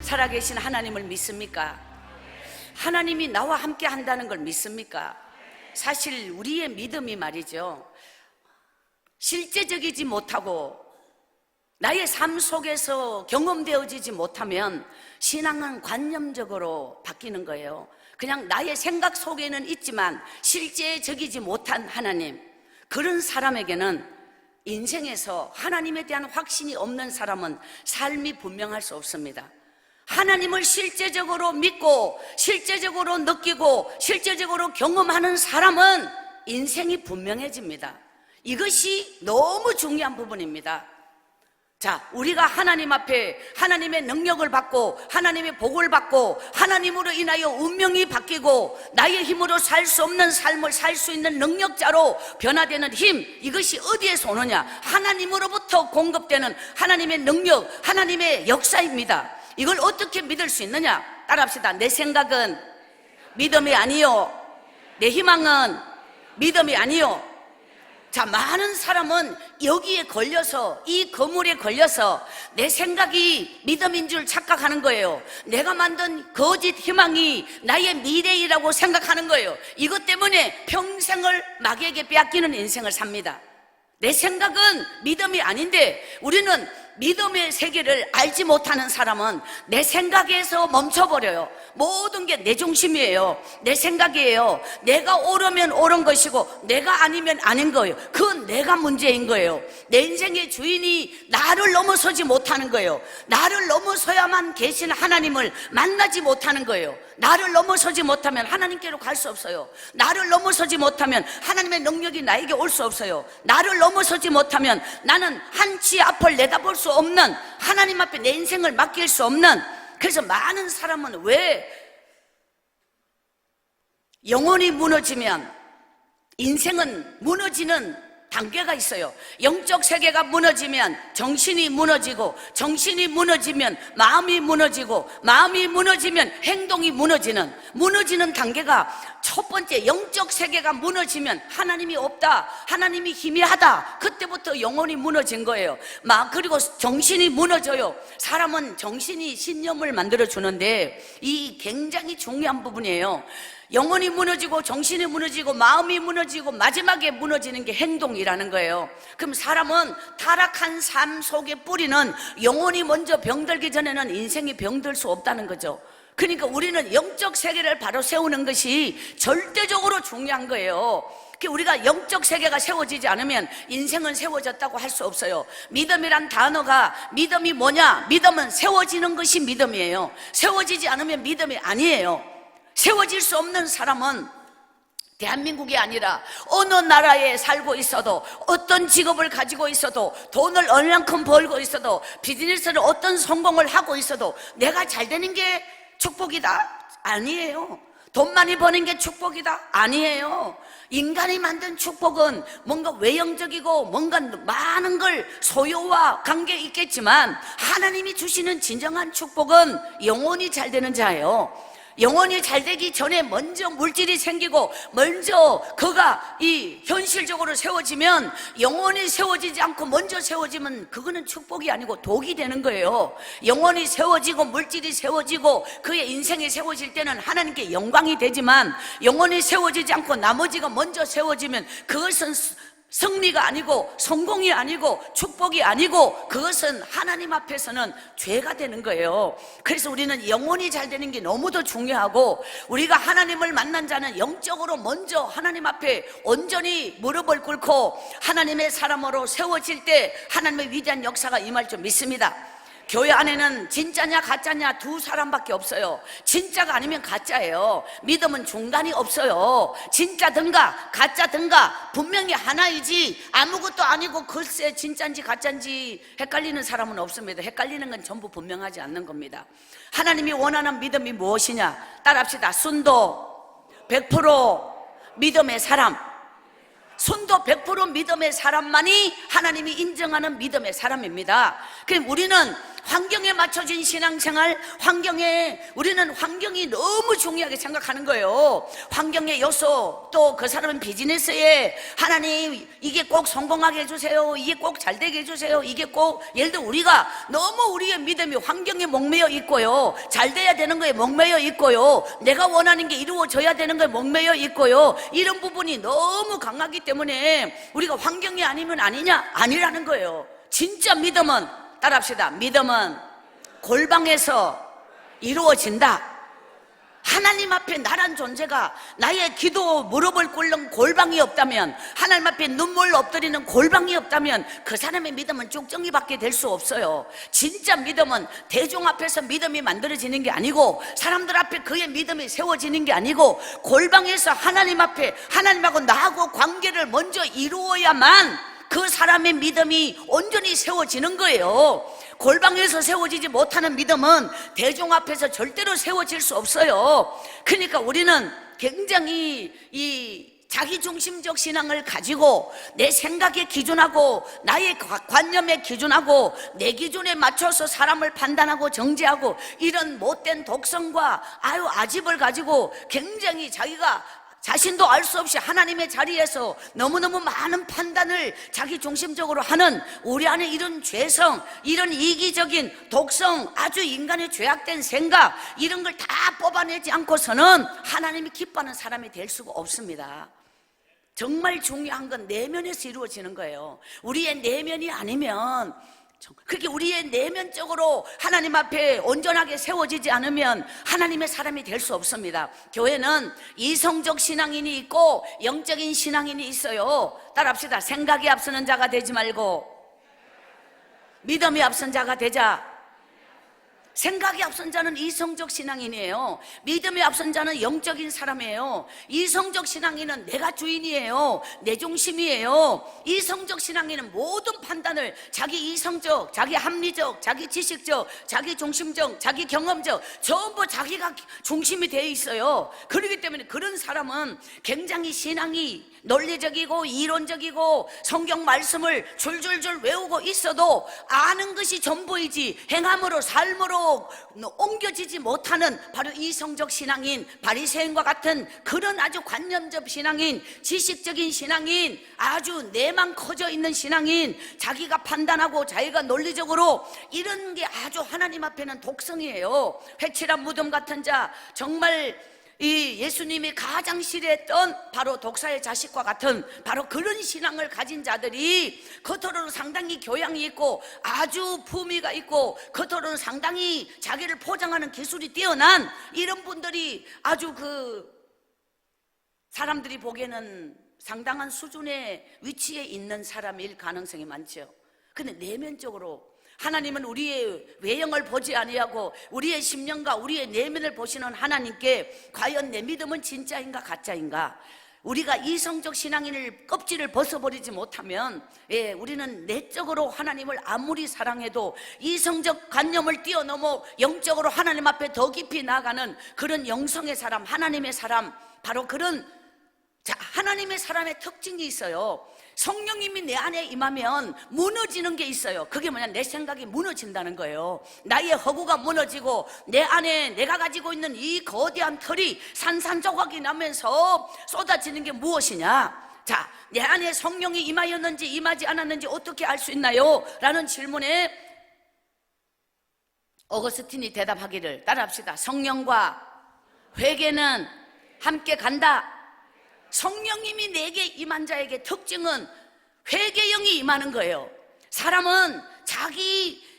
살아계신 하나님을 믿습니까? 하나님이 나와 함께 한다는 걸 믿습니까? 사실 우리의 믿음이 말이죠, 실제적이지 못하고 나의 삶 속에서 경험되어지지 못하면 신앙은 관념적으로 바뀌는 거예요. 그냥 나의 생각 속에는 있지만 실제적이지 못한 하나님, 그런 사람에게는 인생에서 하나님에 대한 확신이 없는 사람은 삶이 분명할 수 없습니다. 하나님을 실제적으로 믿고 실제적으로 느끼고 실제적으로 경험하는 사람은 인생이 분명해집니다. 이것이 너무 중요한 부분입니다. 자, 우리가 하나님 앞에 하나님의 능력을 받고 하나님의 복을 받고 하나님으로 인하여 운명이 바뀌고 나의 힘으로 살 수 없는 삶을 살 수 있는 능력자로 변화되는 힘, 이것이 어디에서 오느냐? 하나님으로부터 공급되는 하나님의 능력, 하나님의 역사입니다. 이걸 어떻게 믿을 수 있느냐? 따라합시다. 내 생각은 믿음이 아니요, 내 희망은 믿음이 아니요. 자, 많은 사람은 여기에 걸려서, 이 거물에 걸려서 내 생각이 믿음인 줄 착각하는 거예요. 내가 만든 거짓 희망이 나의 미래이라고 생각하는 거예요. 이것 때문에 평생을 마귀에게 빼앗기는 인생을 삽니다. 내 생각은 믿음이 아닌데, 우리는 믿음의 세계를 알지 못하는 사람은 내 생각에서 멈춰버려요. 모든 게 내 중심이에요. 내 생각이에요. 내가 옳으면 옳은 것이고 내가 아니면 아닌 거예요. 그건 내가 문제인 거예요. 내 인생의 주인이 나를 넘어서지 못하는 거예요. 나를 넘어서야만 계신 하나님을 만나지 못하는 거예요. 나를 넘어서지 못하면 하나님께로 갈 수 없어요. 나를 넘어서지 못하면 하나님의 능력이 나에게 올 수 없어요. 나를 넘어서지 못하면 나는 한치 앞을 내다볼 수 없는, 하나님 앞에 내 인생을 맡길 수 없는. 그래서 많은 사람은 왜 영혼이 무너지면 인생은 무너지는 단계가 있어요. 영적 세계가 무너지면 정신이 무너지고, 정신이 무너지면 마음이 무너지고, 마음이 무너지면 행동이 무너지는 단계가, 첫 번째 영적 세계가 무너지면 하나님이 없다, 하나님이 희미하다, 그때부터 영혼이 무너진 거예요. 그리고 정신이 무너져요. 사람은 정신이 신념을 만들어주는데 이 굉장히 중요한 부분이에요. 영혼이 무너지고 정신이 무너지고 마음이 무너지고 마지막에 무너지는 게 행동이라는 거예요. 그럼 사람은 타락한 삶 속의 뿌리는 영혼이 먼저 병들기 전에는 인생이 병들 수 없다는 거죠. 그러니까 우리는 영적 세계를 바로 세우는 것이 절대적으로 중요한 거예요. 우리가 영적 세계가 세워지지 않으면 인생은 세워졌다고 할 수 없어요. 믿음이란 단어가, 믿음이 뭐냐? 믿음은 세워지는 것이 믿음이에요. 세워지지 않으면 믿음이 아니에요. 세워질 수 없는 사람은 대한민국이 아니라 어느 나라에 살고 있어도, 어떤 직업을 가지고 있어도, 돈을 얼만큼 벌고 있어도, 비즈니스를 어떤 성공을 하고 있어도 내가 잘 되는 게 축복이다? 아니에요. 돈 많이 버는 게 축복이다? 아니에요. 인간이 만든 축복은 뭔가 외형적이고 뭔가 많은 걸 소유와 관계 있겠지만, 하나님이 주시는 진정한 축복은 영혼이 잘 되는 자예요. 영혼이 잘 되기 전에 먼저 물질이 생기고 먼저 그가 이 현실적으로 세워지면, 영혼이 세워지지 않고 먼저 세워지면 그거는 축복이 아니고 독이 되는 거예요. 영혼이 세워지고 물질이 세워지고 그의 인생이 세워질 때는 하나님께 영광이 되지만, 영혼이 세워지지 않고 나머지가 먼저 세워지면 그것은 승리가 아니고 성공이 아니고 축복이 아니고 그것은 하나님 앞에서는 죄가 되는 거예요. 그래서 우리는 영혼이 잘 되는 게 너무도 중요하고, 우리가 하나님을 만난 자는 영적으로 먼저 하나님 앞에 온전히 무릎을 꿇고 하나님의 사람으로 세워질 때 하나님의 위대한 역사가 임할 줄 믿습니다. 교회 안에는 진짜냐 가짜냐 두 사람밖에 없어요. 진짜가 아니면 가짜예요. 믿음은 중간이 없어요. 진짜든가 가짜든가 분명히 하나이지, 아무것도 아니고 글쎄 진짜인지 가짜인지 헷갈리는 사람은 없습니다. 헷갈리는 건 전부 분명하지 않는 겁니다. 하나님이 원하는 믿음이 무엇이냐? 따라합시다. 순도 100% 믿음의 사람, 순도 100% 믿음의 사람만이 하나님이 인정하는 믿음의 사람입니다. 그럼 우리는 환경에 맞춰진 신앙생활, 우리는 환경이 너무 중요하게 생각하는 거예요. 환경의 요소, 또 그 사람은 비즈니스에 하나님 이게 꼭 성공하게 해주세요, 이게 꼭 잘되게 해주세요, 이게 꼭, 예를 들어 우리가 너무 우리의 믿음이 환경에 목매여 있고요, 잘돼야 되는 거에 목매여 있고요, 내가 원하는 게 이루어져야 되는 거에 목매여 있고요, 이런 부분이 너무 강하기 때문에 우리가 환경이 아니면 아니냐? 아니라는 거예요. 진짜 믿음은, 따라합시다, 믿음은 골방에서 이루어진다. 하나님 앞에 나란 존재가 나의 기도 무릎을 꿇는 골방이 없다면, 하나님 앞에 눈물 엎드리는 골방이 없다면 그 사람의 믿음은 쭉정이밖에 될 수 없어요. 진짜 믿음은 대중 앞에서 믿음이 만들어지는 게 아니고, 사람들 앞에 그의 믿음이 세워지는 게 아니고, 골방에서 하나님 앞에 하나님하고 나하고 관계를 먼저 이루어야만 그 사람의 믿음이 온전히 세워지는 거예요. 골방에서 세워지지 못하는 믿음은 대중 앞에서 절대로 세워질 수 없어요. 그러니까 우리는 굉장히 이 자기중심적 신앙을 가지고 내 생각의 기준하고 나의 관념의 기준하고 내 기준에 맞춰서 사람을 판단하고 정죄하고, 이런 못된 독성과 아집을 가지고 굉장히 자신도 알 수 없이 하나님의 자리에서 너무너무 많은 판단을 자기 중심적으로 하는 우리 안에 이런 죄성, 이런 이기적인 독성, 아주 인간의 죄악된 생각, 이런 걸 다 뽑아내지 않고서는 하나님이 기뻐하는 사람이 될 수가 없습니다. 정말 중요한 건 내면에서 이루어지는 거예요. 우리의 내면이 아니면, 그렇게 우리의 내면적으로 하나님 앞에 온전하게 세워지지 않으면 하나님의 사람이 될 수 없습니다. 교회는 이성적 신앙인이 있고 영적인 신앙인이 있어요. 따라합시다. 생각이 앞서는 자가 되지 말고 믿음이 앞선 자가 되자. 생각이 앞선 자는 이성적 신앙인이에요. 믿음이 앞선 자는 영적인 사람이에요. 이성적 신앙인은 내가 주인이에요. 내 중심이에요. 이성적 신앙인은 모든 판단을 자기 이성적, 자기 합리적, 자기 지식적, 자기 중심적, 자기 경험적, 전부 자기가 중심이 되어 있어요. 그렇기 때문에 그런 사람은 굉장히 신앙이 논리적이고 이론적이고 성경 말씀을 줄줄줄 외우고 있어도 아는 것이 전부이지 행함으로 삶으로 옮겨지지 못하는 바로 이성적 신앙인, 바리새인과 같은 그런 아주 관념적 신앙인, 지식적인 신앙인, 아주 내만 커져 있는 신앙인, 자기가 판단하고 자기가 논리적으로, 이런 게 아주 하나님 앞에는 독성이에요. 회칠한 무덤 같은 자, 정말 이 예수님이 가장 싫어했던 바로 독사의 자식과 같은 바로 그런 신앙을 가진 자들이 겉으로는 상당히 교양이 있고 아주 품위가 있고 겉으로는 상당히 자기를 포장하는 기술이 뛰어난 이런 분들이 아주 사람들이 보기에는 상당한 수준의 위치에 있는 사람일 가능성이 많죠. 근데 내면적으로 하나님은 우리의 외형을 보지 아니하고 우리의 심령과 우리의 내면을 보시는 하나님께 과연 내 믿음은 진짜인가 가짜인가, 우리가 이성적 신앙인을 껍질을 벗어버리지 못하면 우리는 내적으로 하나님을 아무리 사랑해도 이성적 관념을 뛰어넘어 영적으로 하나님 앞에 더 깊이 나아가는 그런 영성의 사람, 하나님의 사람, 바로 그런 하나님의 사람의 특징이 있어요. 성령님이 내 안에 임하면 무너지는 게 있어요. 그게 뭐냐? 내 생각이 무너진다는 거예요. 나의 허구가 무너지고 내 안에 내가 가지고 있는 이 거대한 털이 산산조각이 나면서 쏟아지는 게 무엇이냐? 자, 내 안에 성령이 임하였는지 임하지 않았는지 어떻게 알 수 있나요? 라는 질문에 어거스틴이 대답하기를, 따라합시다. 성령과 회개는 함께 간다. 성령님이 내게 임한 자에게 특징은 회개형이 임하는 거예요. 사람은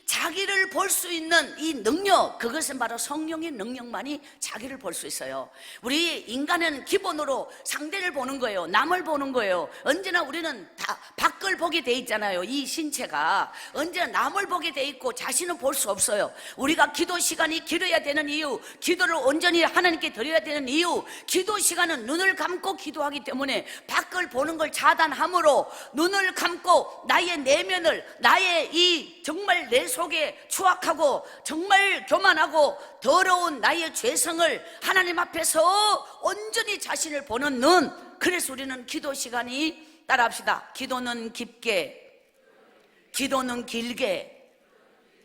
자기를 볼 수 있는 이 능력, 그것은 바로 성령의 능력만이 자기를 볼 수 있어요. 우리 인간은 기본으로 상대를 보는 거예요. 남을 보는 거예요. 언제나 우리는 다 밖을 보게 돼 있잖아요. 이 신체가 언제나 남을 보게 돼 있고 자신은 볼 수 없어요. 우리가 기도 시간이 길어야 되는 이유, 기도를 온전히 하나님께 드려야 되는 이유, 기도 시간은 눈을 감고 기도하기 때문에 밖을 보는 걸 차단함으로 눈을 감고 나의 내면을, 나의 이 정말 내 속에 추악하고 정말 교만하고 더러운 나의 죄성을 하나님 앞에서 온전히 자신을 보는 눈. 그래서 우리는 기도 시간이, 따라합시다, 기도는 깊게, 기도는 길게,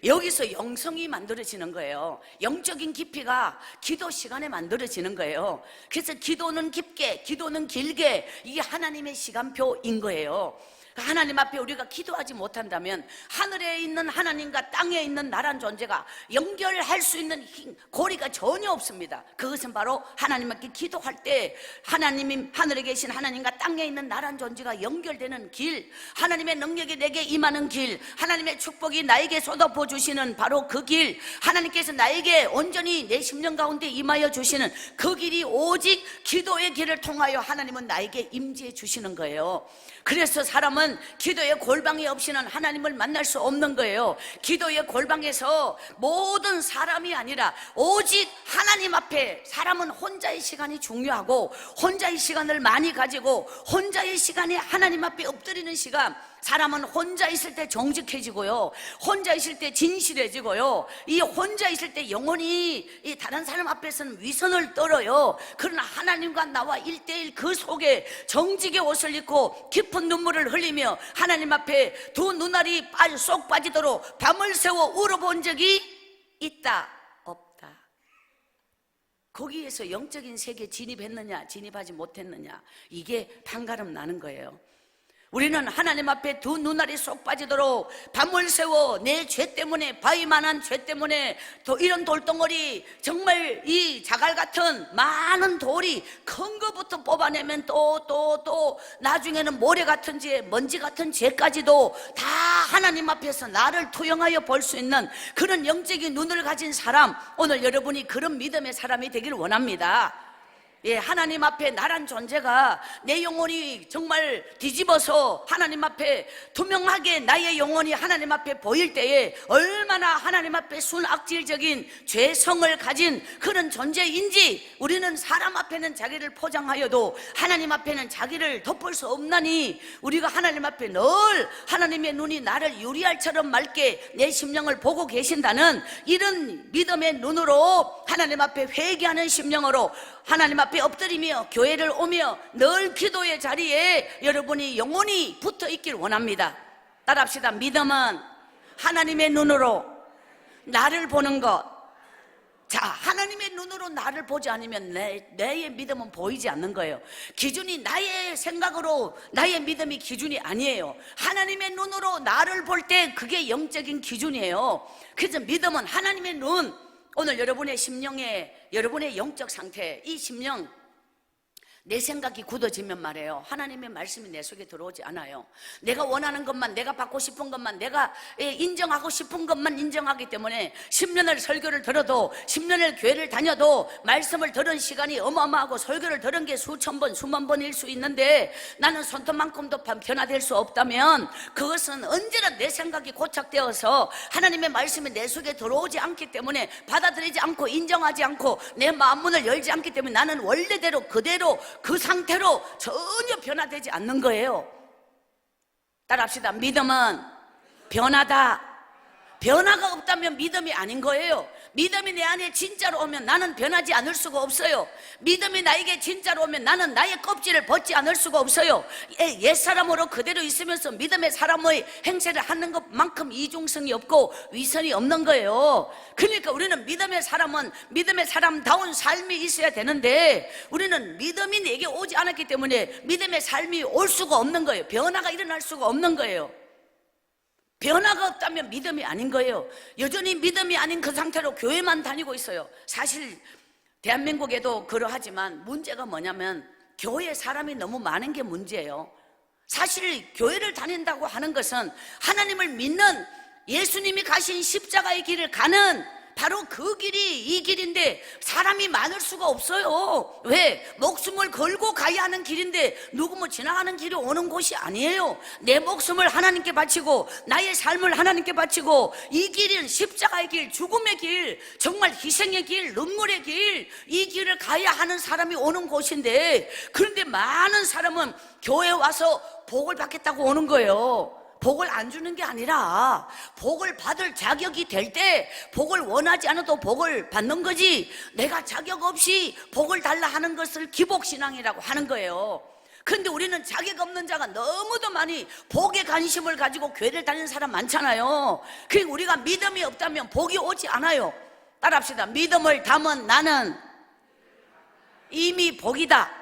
여기서 영성이 만들어지는 거예요. 영적인 깊이가 기도 시간에 만들어지는 거예요. 그래서 기도는 깊게, 기도는 길게, 이게 하나님의 시간표인 거예요. 하나님 앞에 우리가 기도하지 못한다면 하늘에 있는 하나님과 땅에 있는 나란 존재가 연결할 수 있는 고리가 전혀 없습니다. 그것은 바로 하나님 앞에 기도할 때 하나님이 하늘에 계신 하나님과 땅에 있는 나란 존재가 연결되는 길, 하나님의 능력이 내게 임하는 길, 하나님의 축복이 나에게 쏟아부어 주시는 바로 그 길, 하나님께서 나에게 온전히 내 심령 가운데 임하여 주시는 그 길이 오직 기도의 길을 통하여 하나님은 나에게 임재해 주시는 거예요. 그래서 사람은 기도의 골방이 없이는 하나님을 만날 수 없는 거예요. 기도의 골방에서 모든 사람이 아니라 오직 하나님 앞에, 사람은 혼자의 시간이 중요하고 혼자의 시간을 많이 가지고 혼자의 시간에 하나님 앞에 엎드리는 시간, 사람은 혼자 있을 때 정직해지고요, 혼자 있을 때 진실해지고요, 이 혼자 있을 때 영혼이 이 다른 사람 앞에서는 위선을 떨어요. 그러나 하나님과 나와 1대1 그 속에 정직의 옷을 입고 깊은 눈물을 흘리며 하나님 앞에 두 눈알이 쏙 빠지도록 밤을 새워 울어본 적이 있다 없다. 거기에서 영적인 세계에 진입했느냐 진입하지 못했느냐, 이게 판가름 나는 거예요. 우리는 하나님 앞에 두 눈알이 쏙 빠지도록 밤을 새워 내 죄 때문에, 바위만한 죄 때문에 이런 돌덩어리, 정말 이 자갈 같은 많은 돌이 큰 것부터 뽑아내면 또 나중에는 모래 같은 죄, 먼지 같은 죄까지도 다 하나님 앞에서 나를 투영하여 볼 수 있는 그런 영적인 눈을 가진 사람, 오늘 여러분이 그런 믿음의 사람이 되길 원합니다. 예, 하나님 앞에 나란 존재가 내 영혼이 정말 뒤집어서 하나님 앞에 투명하게 나의 영혼이 하나님 앞에 보일 때에 얼마나 하나님 앞에 순악질적인 죄성을 가진 그런 존재인지, 우리는 사람 앞에는 자기를 포장하여도 하나님 앞에는 자기를 덮을 수 없나니, 우리가 하나님 앞에 늘 하나님의 눈이 나를 유리알처럼 맑게 내 심령을 보고 계신다는 이런 믿음의 눈으로 하나님 앞에 회개하는 심령으로 하나님 앞에 엎드리며 교회를 오며 늘 기도의 자리에 여러분이 영원히 붙어 있길 원합니다. 따라합시다. 믿음은 하나님의 눈으로 나를 보는 것. 자, 하나님의 눈으로 나를 보지 않으면 내의 믿음은 보이지 않는 거예요. 기준이 나의 생각으로 나의 믿음이 기준이 아니에요. 하나님의 눈으로 나를 볼 때 그게 영적인 기준이에요. 그래서 믿음은 하나님의 눈. 오늘 여러분의 심령에, 여러분의 영적 상태, 이 심령, 내 생각이 굳어지면 말이에요, 하나님의 말씀이 내 속에 들어오지 않아요. 내가 원하는 것만, 내가 받고 싶은 것만, 내가 인정하고 싶은 것만 인정하기 때문에 10년을 설교를 들어도, 10년을 교회를 다녀도 말씀을 들은 시간이 어마어마하고 설교를 들은 게 수천 번, 수만 번일 수 있는데 나는 손톱만큼도 변화될 수 없다면 그것은 언제나 내 생각이 고착되어서 하나님의 말씀이 내 속에 들어오지 않기 때문에, 받아들이지 않고 인정하지 않고 내 마음문을 열지 않기 때문에 나는 원래대로 그대로 그 상태로 전혀 변화되지 않는 거예요. 따라합시다. 믿음은 변하다. 변화가 없다면 믿음이 아닌 거예요. 믿음이 내 안에 진짜로 오면 나는 변하지 않을 수가 없어요. 믿음이 나에게 진짜로 오면 나는 나의 껍질을 벗지 않을 수가 없어요. 옛사람으로 그대로 있으면서 믿음의 사람의 행세를 하는 것만큼 이중성이 없고 위선이 없는 거예요. 그러니까 우리는 믿음의 사람은 믿음의 사람다운 삶이 있어야 되는데, 우리는 믿음이 내게 오지 않았기 때문에 믿음의 삶이 올 수가 없는 거예요. 변화가 일어날 수가 없는 거예요. 변화가 없다면 믿음이 아닌 거예요. 여전히 믿음이 아닌 그 상태로 교회만 다니고 있어요. 사실 대한민국에도 그러하지만 문제가 뭐냐면 교회에 사람이 너무 많은 게 문제예요. 사실 교회를 다닌다고 하는 것은 하나님을 믿는, 예수님이 가신 십자가의 길을 가는 바로 그 길이 이 길인데 사람이 많을 수가 없어요. 왜? 목숨을 걸고 가야 하는 길인데 누구 뭐 지나가는 길이 오는 곳이 아니에요. 내 목숨을 하나님께 바치고 나의 삶을 하나님께 바치고, 이 길은 십자가의 길, 죽음의 길, 정말 희생의 길, 눈물의 길, 이 길을 가야 하는 사람이 오는 곳인데, 그런데 많은 사람은 교회에 와서 복을 받겠다고 오는 거예요. 복을 안 주는 게 아니라 복을 받을 자격이 될 때 복을 원하지 않아도 복을 받는 거지, 내가 자격 없이 복을 달라 하는 것을 기복신앙이라고 하는 거예요. 근데 우리는 자격 없는 자가 너무도 많이 복에 관심을 가지고 교회를 다니는 사람 많잖아요. 그러니까 우리가 믿음이 없다면 복이 오지 않아요. 따라합시다. 믿음을 담은 나는 이미 복이다.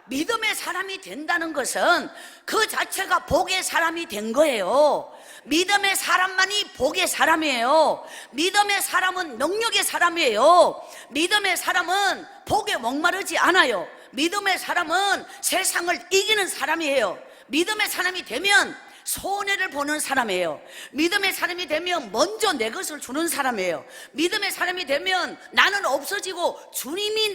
믿음의 사람이 된다는 것은 그 자체가 복의 사람이 된 거예요. 믿음의 사람만이 복의 사람이에요. 믿음의 사람은 능력의 사람이에요. 믿음의 사람은 복에 목마르지 않아요. 믿음의 사람은 세상을 이기는 사람이에요. 믿음의 사람이 되면 손해를 보는 사람이에요. 믿음의 사람이 되면 먼저 내 것을 주는 사람이에요. 믿음의 사람이 되면 나는 없어지고 주님이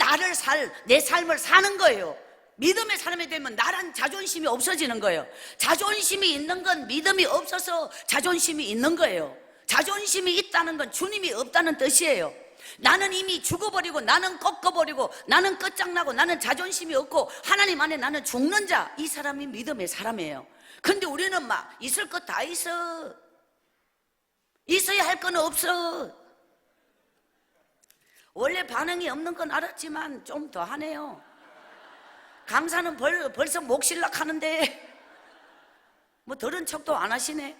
내 삶을 사는 거예요. 믿음의 사람이 되면 나란 자존심이 없어지는 거예요. 자존심이 있는 건 믿음이 없어서 자존심이 있는 거예요. 자존심이 있다는 건 주님이 없다는 뜻이에요. 나는 이미 죽어버리고 나는 꺾어버리고 나는 끝장나고 나는 자존심이 없고 하나님 안에 나는 죽는 자, 이 사람이 믿음의 사람이에요. 근데 우리는 막 있을 것 다 있어. 있어야 할 건 없어. 원래 반응이 없는 건 알았지만 좀 더 하네요. 강사는 벌써 목실락 하는데 뭐 들은 척도 안 하시네.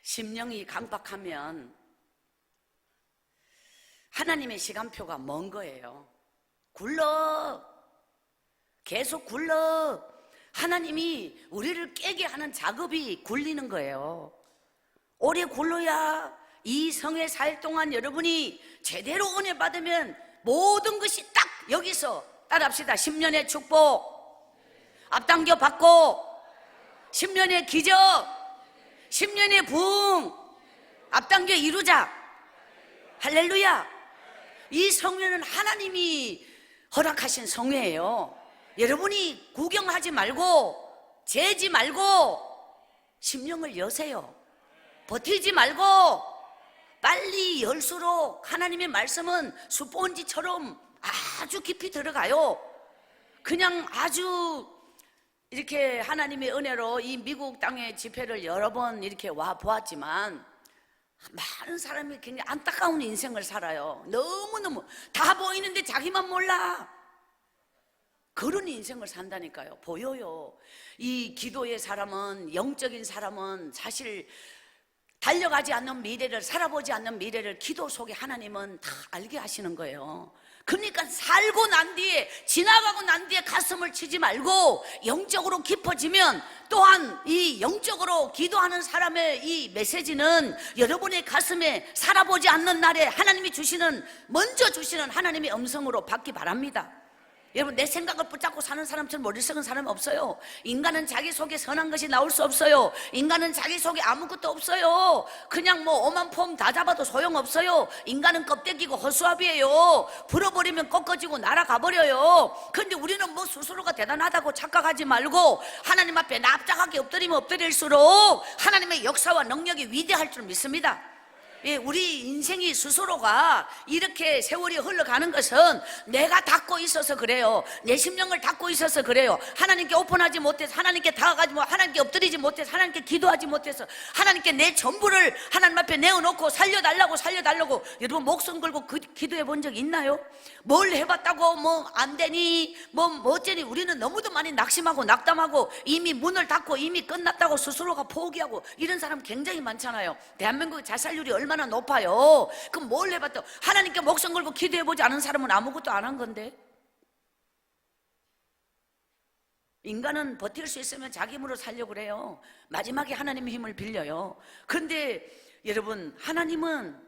심령이 강박하면 하나님의 시간표가 먼 거예요. 굴러. 계속 굴러. 하나님이 우리를 깨게 하는 작업이 굴리는 거예요. 오래 굴러야 이 성에 살 동안 여러분이 제대로 은혜 받으면 모든 것이 딱 여기서 따라합시다. 10년의 축복 앞당겨 받고 10년의 기적 10년의 부흥 앞당겨 이루자. 할렐루야. 이 성회는 하나님이 허락하신 성회예요. 여러분이 구경하지 말고 재지 말고 심령을 여세요. 버티지 말고 빨리 열수록 하나님의 말씀은 스폰지처럼 아주 깊이 들어가요. 그냥 아주 이렇게 하나님의 은혜로 이 미국 땅의 집회를 여러 번 이렇게 와 보았지만 많은 사람이 굉장히 안타까운 인생을 살아요. 너무너무 다 보이는데 자기만 몰라. 그런 인생을 산다니까요. 보여요. 이 기도의 사람은, 영적인 사람은 사실 달려가지 않는 미래를, 살아보지 않는 미래를 기도 속에 하나님은 다 알게 하시는 거예요. 그러니까 살고 난 뒤에, 지나가고 난 뒤에 가슴을 치지 말고 영적으로 깊어지면 또한 이 영적으로 기도하는 사람의 이 메시지는 여러분의 가슴에 살아보지 않는 날에 하나님이 주시는, 먼저 주시는 하나님의 음성으로 받기 바랍니다. 여러분, 내 생각을 붙잡고 사는 사람처럼 머리 썩은 사람이 없어요. 인간은 자기 속에 선한 것이 나올 수 없어요. 인간은 자기 속에 아무것도 없어요. 그냥 뭐 오만 폼 다 잡아도 소용없어요. 인간은 껍데기고 허수아비예요. 불어버리면 꺾어지고 날아가 버려요. 근데 우리는 뭐 스스로가 대단하다고 착각하지 말고 하나님 앞에 납작하게 엎드리면 엎드릴수록 하나님의 역사와 능력이 위대할 줄 믿습니다. 예, 우리 인생이 스스로가 이렇게 세월이 흘러가는 것은 내가 닫고 있어서 그래요. 내 심령을 닫고 있어서 그래요. 하나님께 오픈하지 못해서, 하나님께 다가가지 못해서, 하나님께 엎드리지 못해서, 하나님께 기도하지 못해서, 하나님께 내 전부를 하나님 앞에 내어놓고 살려달라고 여러분 목숨 걸고 기도해 본 적 있나요? 뭘 해봤다고 뭐 안 되니 뭐 어쩌니. 우리는 너무도 많이 낙심하고 낙담하고 이미 문을 닫고 이미 끝났다고 스스로가 포기하고 이런 사람 굉장히 많잖아요. 대한민국 자살률이 얼마나 높아요. 그럼 뭘 해봤다고. 하나님께 목숨 걸고 기도해보지 않은 사람은 아무것도 안 한 건데. 인간은 버틸 수 있으면 자기 힘으로 살려고 그래요. 마지막에 하나님의 힘을 빌려요. 그런데 여러분, 하나님은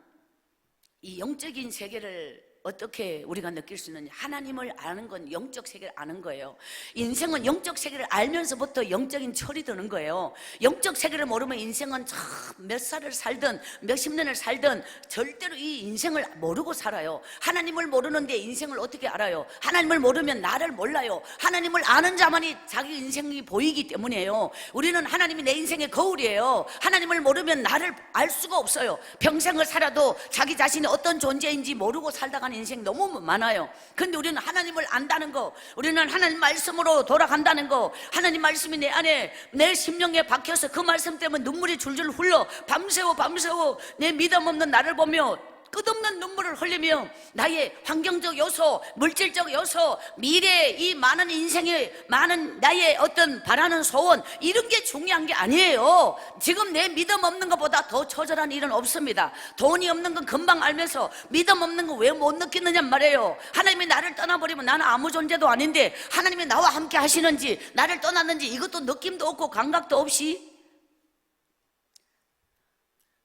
이 영적인 세계를 어떻게 우리가 느낄 수 있느냐. 하나님을 아는 건 영적 세계를 아는 거예요. 인생은 영적 세계를 알면서부터 영적인 철이 드는 거예요. 영적 세계를 모르면 인생은 참 몇 살을 살든 몇십 년을 살든 절대로 이 인생을 모르고 살아요. 하나님을 모르는데 인생을 어떻게 알아요? 하나님을 모르면 나를 몰라요. 하나님을 아는 자만이 자기 인생이 보이기 때문이에요. 우리는 하나님이 내 인생의 거울이에요. 하나님을 모르면 나를 알 수가 없어요. 평생을 살아도 자기 자신이 어떤 존재인지 모르고 살다가 인생 너무 많아요. 근데 우리는 하나님을 안다는 거, 우리는 하나님 말씀으로 돌아간다는 거, 하나님 말씀이 내 안에 내 심령에 박혀서 그 말씀 때문에 눈물이 줄줄 흘러 밤새워 내 믿음 없는 나를 보며 끝없는 눈물을 흘리며 나의 환경적 요소, 물질적 요소, 미래, 이 많은 인생의 많은 나의 어떤 바라는 소원, 이런 게 중요한 게 아니에요. 지금 내 믿음 없는 것보다 더 처절한 일은 없습니다. 돈이 없는 건 금방 알면서 믿음 없는 거 왜 못 느끼느냐 말이에요. 하나님이 나를 떠나버리면 나는 아무 존재도 아닌데 하나님이 나와 함께 하시는지 나를 떠났는지 이것도 느낌도 없고 감각도 없이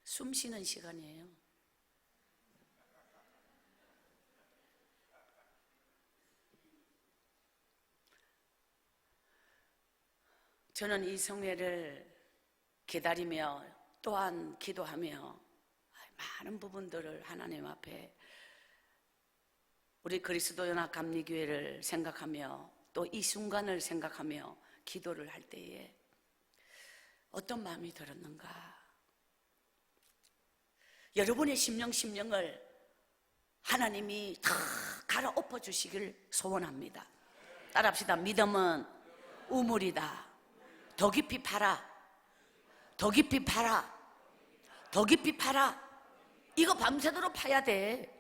숨 쉬는 시간이에요. 저는 이 성회를 기다리며 또한 기도하며 많은 부분들을 하나님 앞에 우리 그리스도 연합 감리교회를 생각하며 또 이 순간을 생각하며 기도를 할 때에 어떤 마음이 들었는가? 여러분의 심령을 하나님이 다 갈아엎어 주시길 소원합니다. 따라합시다. 믿음은 우물이다. 더 깊이 파라. 더 깊이 파라. 더 깊이 파라. 이거 밤새도록 파야 돼.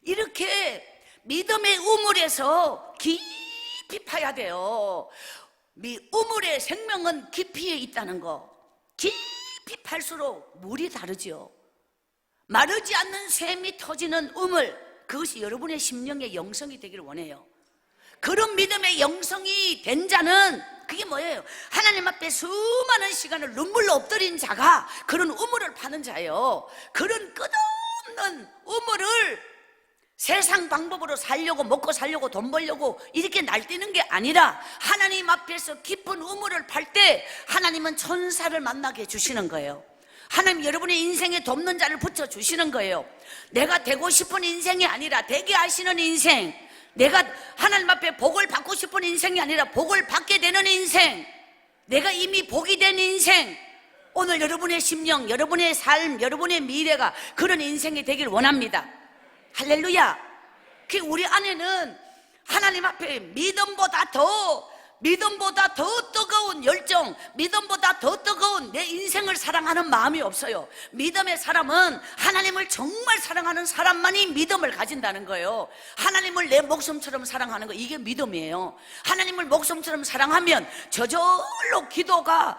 이렇게 믿음의 우물에서 깊이 파야 돼요. 우물의 생명은 깊이에 있다는 거. 깊이 팔수록 물이 다르죠. 마르지 않는 샘이 터지는 우물, 그것이 여러분의 심령의 영성이 되기를 원해요. 그런 믿음의 영성이 된 자는 그게 뭐예요? 하나님 앞에 수많은 시간을 눈물로 엎드린 자가 그런 우물을 파는 자예요. 그런 끝없는 우물을 세상 방법으로 살려고, 먹고 살려고, 돈 벌려고 이렇게 날뛰는 게 아니라 하나님 앞에서 깊은 우물을 팔 때 하나님은 천사를 만나게 해주시는 거예요. 하나님 여러분의 인생에 돕는 자를 붙여주시는 거예요. 내가 되고 싶은 인생이 아니라 되게 하시는 인생, 내가 하나님 앞에 복을 받고 싶은 인생이 아니라 복을 받게 되는 인생, 내가 이미 복이 된 인생, 오늘 여러분의 심령, 여러분의 삶, 여러분의 미래가 그런 인생이 되길 원합니다. 할렐루야. 우리 안에는 하나님 앞에 믿음보다 더 뜨거운 열정, 믿음보다 더 뜨거운 내 인생을 사랑하는 마음이 없어요. 믿음의 사람은 하나님을 정말 사랑하는 사람만이 믿음을 가진다는 거예요. 하나님을 내 목숨처럼 사랑하는 거, 이게 믿음이에요. 하나님을 목숨처럼 사랑하면 저절로 기도가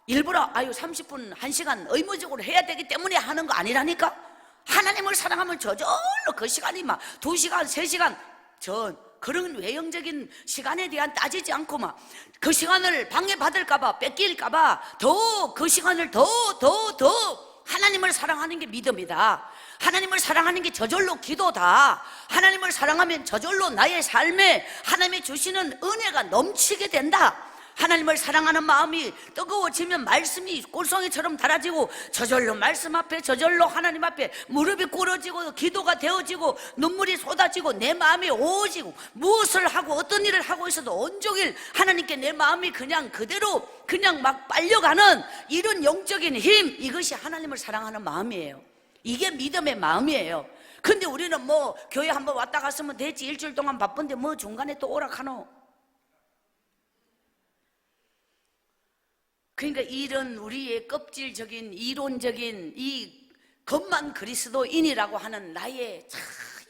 일부러 30분, 1시간 의무적으로 해야 되기 때문에 하는 거 아니라니까. 하나님을 사랑하면 저절로 그 시간이 막 2시간, 3시간 그런 외형적인 시간에 대한 따지지 않고 막 그 시간을 방해받을까봐, 뺏길까봐 더 그 시간을 더 하나님을 사랑하는 게 믿음이다. 하나님을 사랑하는 게 저절로 기도다. 하나님을 사랑하면 저절로 나의 삶에 하나님이 주시는 은혜가 넘치게 된다. 하나님을 사랑하는 마음이 뜨거워지면 말씀이 꿀송이처럼 달아지고 저절로 말씀 앞에, 저절로 하나님 앞에 무릎이 꿇어지고 기도가 되어지고 눈물이 쏟아지고 내 마음이 오지고 무엇을 하고 어떤 일을 하고 있어도 온종일 하나님께 내 마음이 그냥 그대로 그냥 막 빨려가는 이런 영적인 힘, 이것이 하나님을 사랑하는 마음이에요. 이게 믿음의 마음이에요. 근데 우리는 뭐 교회 한번 왔다 갔으면 되지, 일주일 동안 바쁜데 뭐 중간에 또 오락하노. 그러니까 이런 우리의 껍질적인 이론적인 이 겉만 그리스도인이라고 하는 나의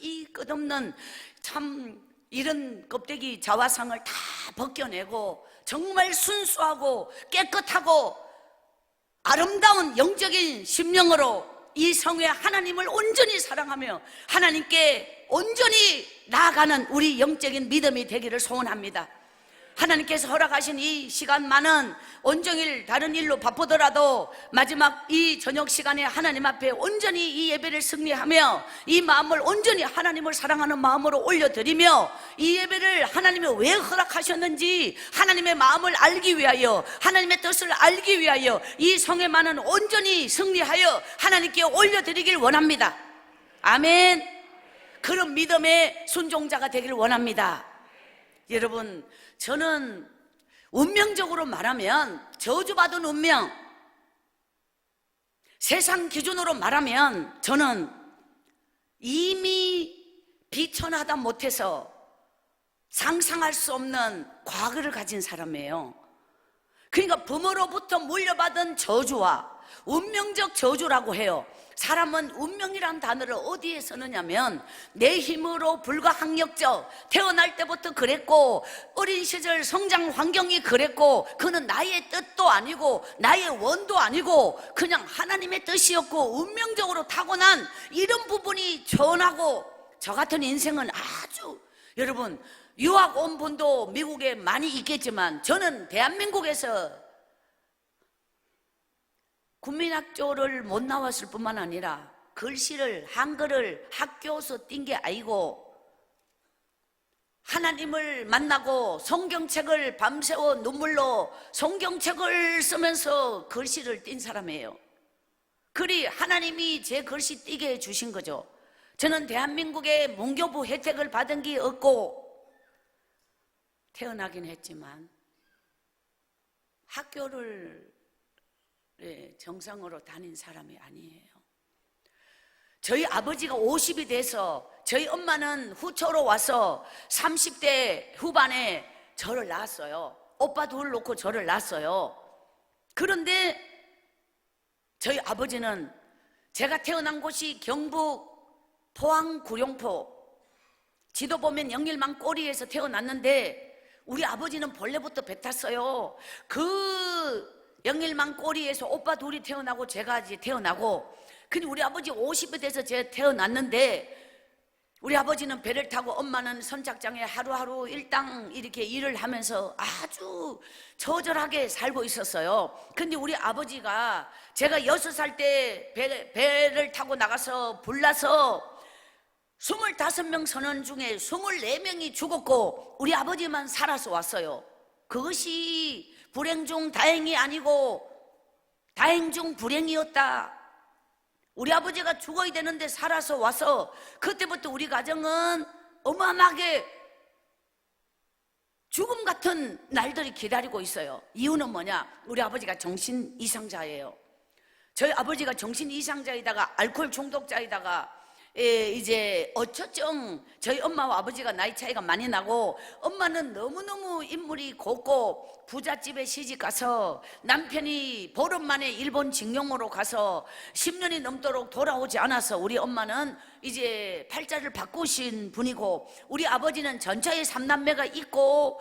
이 끝없는 참 이런 껍데기 자화상을 다 벗겨내고 정말 순수하고 깨끗하고 아름다운 영적인 심령으로 이 성회 하나님을 온전히 사랑하며 하나님께 온전히 나아가는 우리 영적인 믿음이 되기를 소원합니다. 하나님께서 허락하신 이 시간만은 온종일 다른 일로 바쁘더라도 마지막 이 저녁 시간에 하나님 앞에 온전히 이 예배를 승리하며 이 마음을 온전히 하나님을 사랑하는 마음으로 올려드리며 이 예배를 하나님이 왜 허락하셨는지 하나님의 마음을 알기 위하여, 하나님의 뜻을 알기 위하여 이 성회만은 온전히 승리하여 하나님께 올려드리길 원합니다. 아멘. 그런 믿음의 순종자가 되기를 원합니다. 여러분, 저는 운명적으로 말하면 저주받은 운명, 세상 기준으로 말하면 저는 이미 비천하다 못해서 상상할 수 없는 과거를 가진 사람이에요. 그러니까 부모로부터 물려받은 저주와 운명적 저주라고 해요. 사람은 운명이란 단어를 어디에 쓰느냐면 내 힘으로 불가항력적, 태어날 때부터 그랬고 어린 시절 성장 환경이 그랬고 그는 나의 뜻도 아니고 나의 원도 아니고 그냥 하나님의 뜻이었고 운명적으로 타고난 이런 부분이 전하고, 저 같은 인생은 아주, 여러분 유학 온 분도 미국에 많이 있겠지만 저는 대한민국에서 국민학교를 못 나왔을 뿐만 아니라 글씨를, 한글을 학교에서 띈 게 아니고 하나님을 만나고 성경책을 밤새워 눈물로 성경책을 쓰면서 글씨를 띈 사람이에요. 그리 하나님이 제 글씨 띄게 해주신 거죠. 저는 대한민국의 문교부 혜택을 받은 게 없고 태어나긴 했지만 학교를 정상으로 다닌 사람이 아니에요. 저희 아버지가 50이 돼서 저희 엄마는 후초로 와서 30대 후반에 저를 낳았어요. 오빠 둘 놓고 저를 낳았어요. 그런데 저희 아버지는, 제가 태어난 곳이 경북 포항 구룡포, 지도 보면 영일만 꼬리에서 태어났는데 우리 아버지는 본래부터 배 탔어요. 그 영일만 꼬리에서 오빠 둘이 태어나고 제가 이제 태어나고, 근데 우리 아버지 50이 돼서 제가 태어났는데 우리 아버지는 배를 타고 엄마는 선착장에 하루하루 일당 이렇게 일을 하면서 아주 처절하게 살고 있었어요. 근데 우리 아버지가 제가 6살 때 배를 타고 나가서 불나서 25명 선원 중에 24명이 죽었고 우리 아버지만 살아서 왔어요. 그것이 불행 중 다행이 아니고 다행 중 불행이었다. 우리 아버지가 죽어야 되는데 살아서 와서 그때부터 우리 가정은 어마어마하게 죽음 같은 날들이 기다리고 있어요. 이유는 뭐냐? 우리 아버지가 정신 이상자예요. 저희 아버지가 정신 이상자이다가 알코올 중독자이다가 이제 어쩌정 저희 엄마와 아버지가 나이 차이가 많이 나고 엄마는 너무너무 인물이 곱고 부잣집에 시집 가서 남편이 보름 만에 일본 징용으로 가서 10년이 넘도록 돌아오지 않아서 우리 엄마는 이제 팔자를 바꾸신 분이고 우리 아버지는 전처에 3남매가 있고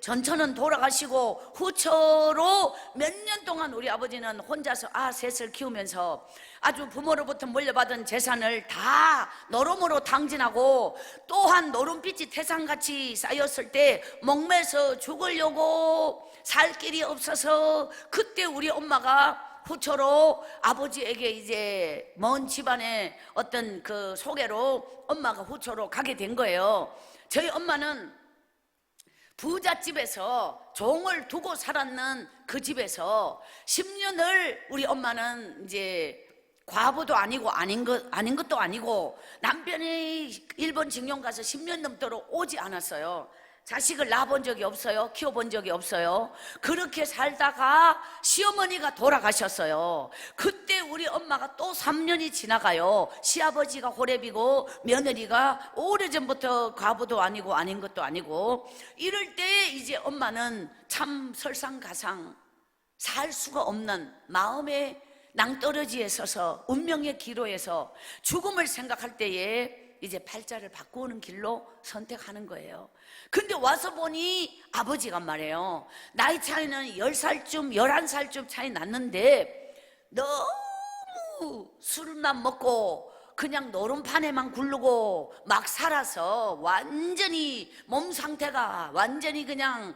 전처는 돌아가시고 후처로 몇 년 동안 우리 아버지는 혼자서 셋을 키우면서 아주 부모로부터 물려받은 재산을 다 노름으로 탕진하고 또한 노름빚이 태산같이 쌓였을 때 목매서 죽으려고 살 길이 없어서 그때 우리 엄마가 후초로 아버지에게 이제 먼 집안의 어떤 그 소개로 엄마가 후초로 가게 된 거예요. 저희 엄마는 부잣집에서 종을 두고 살았는 그 집에서 10년을 우리 엄마는 이제 과부도 아니고 아닌 것도 아니고 남편이 일본 징용 가서 10년 넘도록 오지 않았어요. 자식을 낳아본 적이 없어요. 키워본 적이 없어요. 그렇게 살다가 시어머니가 돌아가셨어요. 그때 우리 엄마가 또 3년이 지나가요. 시아버지가 호랩이고 며느리가 오래전부터 과부도 아니고 아닌 것도 아니고 이럴 때 이제 엄마는 참 설상가상 살 수가 없는 마음의 낭떠러지에 서서 운명의 기로에서 죽음을 생각할 때에 이제 팔자를 바꾸는 길로 선택하는 거예요. 근데 와서 보니 아버지가 말이에요. 나이 차이는 10살쯤 11살쯤 차이 났는데 너무 술만 먹고 그냥 노름판에만 굴르고 막 살아서 완전히 몸 상태가 완전히 그냥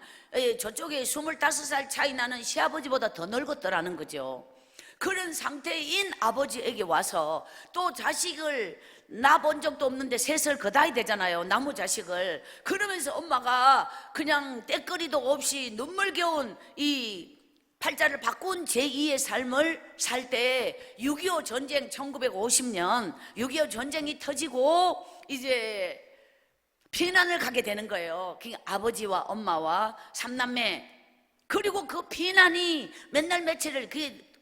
저쪽에 25살 차이 나는 시아버지보다 더 늙었더라는 거죠. 그런 상태인 아버지에게 와서 또 자식을 낳아본 적도 없는데 셋을 거다야 되잖아요. 나무 자식을. 그러면서 엄마가 그냥 때거리도 없이 눈물겨운 이 팔자를 바꾼 제2의 삶을 살 때 6.25 전쟁 1950년 6.25 전쟁이 터지고 이제 피난을 가게 되는 거예요. 그러니까 아버지와 엄마와 3남매. 그리고 그 피난이 맨날 며칠을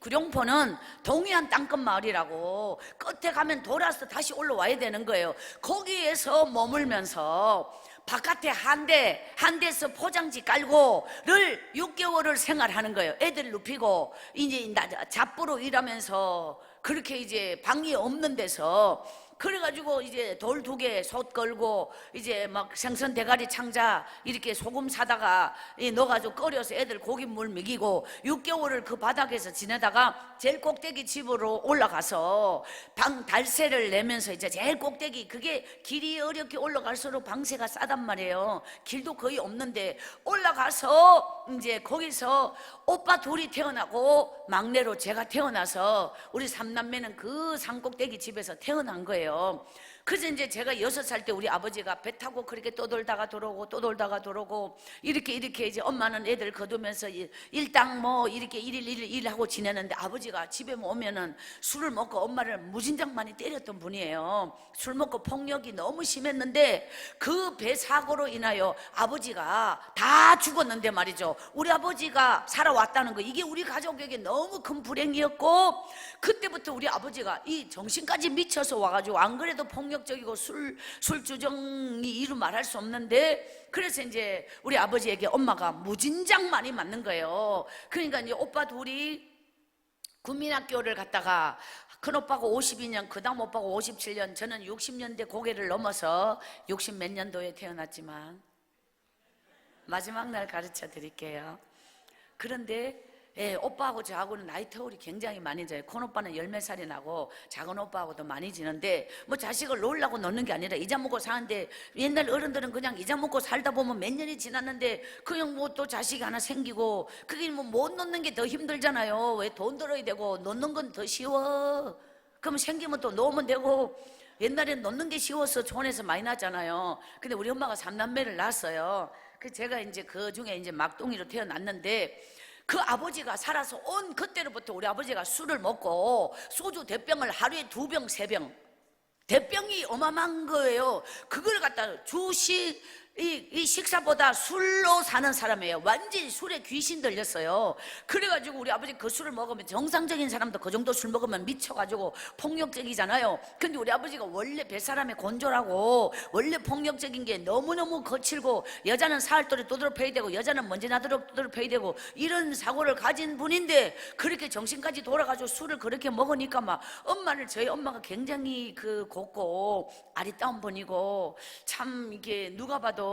구룡포는 동해안 땅끝 마을이라고 끝에 가면 돌아서 다시 올라와야 되는 거예요. 거기에서 머물면서 바깥에 한 대에서 포장지 깔고를 6개월을 생활하는 거예요. 애들 눕히고 이제 잡부로 일하면서 그렇게 이제 방이 없는 데서 그래가지고 이제 돌 2개 솥 걸고 이제 막 생선 대가리 창자 이렇게 소금 사다가 넣어가지고 끓여서 애들 고기 물 먹이고 6개월을 그 바닥에서 지내다가 제일 꼭대기 집으로 올라가서 방 달세를 내면서 이제 제일 꼭대기, 그게 길이 어렵게 올라갈수록 방세가 싸단 말이에요. 길도 거의 없는데 올라가서 이제 거기서 오빠 둘이 태어나고 막내로 제가 태어나서 우리 3남매는 그 산꼭대기 집에서 태어난 거예요. 그래서 이제 제가 6살 때 우리 아버지가 배 타고 그렇게 떠돌다가 들어오고 떠돌다가 들어오고 이렇게 이제 엄마는 애들 거두면서 일당 뭐 이렇게 일하고 지내는데 아버지가 집에 오면은 술을 먹고 엄마를 무진장 많이 때렸던 분이에요. 술 먹고 폭력이 너무 심했는데 그 배 사고로 인하여 아버지가 다 죽었는데 말이죠. 우리 아버지가 살아왔다는 거, 이게 우리 가족에게 너무 큰 불행이었고, 그때부터 우리 아버지가 이 정신까지 미쳐서 와가지고, 안 그래도 폭력적이고 술주정이 이루 말할 수 없는데, 그래서 이제 우리 아버지에게 엄마가 무진장 많이 맞는 거예요. 그러니까 이제 오빠 둘이 국민학교를 갔다가 큰 오빠가 52년, 그 다음 오빠가 57년, 저는 60년대 고개를 넘어서 60 몇 년도에 태어났지만 마지막 날 가르쳐 드릴게요. 그런데 오빠하고 저하고는 나이 터울이 굉장히 많이 져요. 큰 오빠는 10몇 살이 나고 작은 오빠하고도 많이 지는데, 뭐 자식을 놓으려고 놓는 게 아니라 이자 먹고 사는데, 옛날 어른들은 그냥 이자 먹고 살다 보면 몇 년이 지났는데 그냥 뭐 또 자식이 하나 생기고, 그게 뭐 못 놓는 게 더 힘들잖아요. 왜 돈 들어야 되고 놓는 건 더 쉬워. 그럼 생기면 또 놓으면 되고. 옛날엔 놓는 게 쉬워서 촌에서 많이 났잖아요. 근데 우리 엄마가 3남매를 낳았어요. 그래서 제가 이제 그 중에 이제 막둥이로 태어났는데, 그 아버지가 살아서 온 그때로부터 우리 아버지가 술을 먹고 소주 대병을 하루에 2병 3병, 대병이 어마어마한 거예요. 그걸 갖다 이 식사보다 술로 사는 사람이에요. 완전히 술에 귀신 들렸어요. 그래가지고 우리 아버지 그 술을 먹으면, 정상적인 사람도 그 정도 술 먹으면 미쳐가지고 폭력적이잖아요. 근데 우리 아버지가 원래 뱃사람의 곤조라고, 원래 폭력적인 게 너무너무 거칠고, 여자는 사흘도록 두드러펴야 되고 여자는 먼지 나도록 두드러펴야 되고, 이런 사고를 가진 분인데 그렇게 정신까지 돌아가지고 술을 그렇게 먹으니까 막 저희 엄마가 굉장히 그 곱고 아리따운 분이고, 참 이게 누가 봐도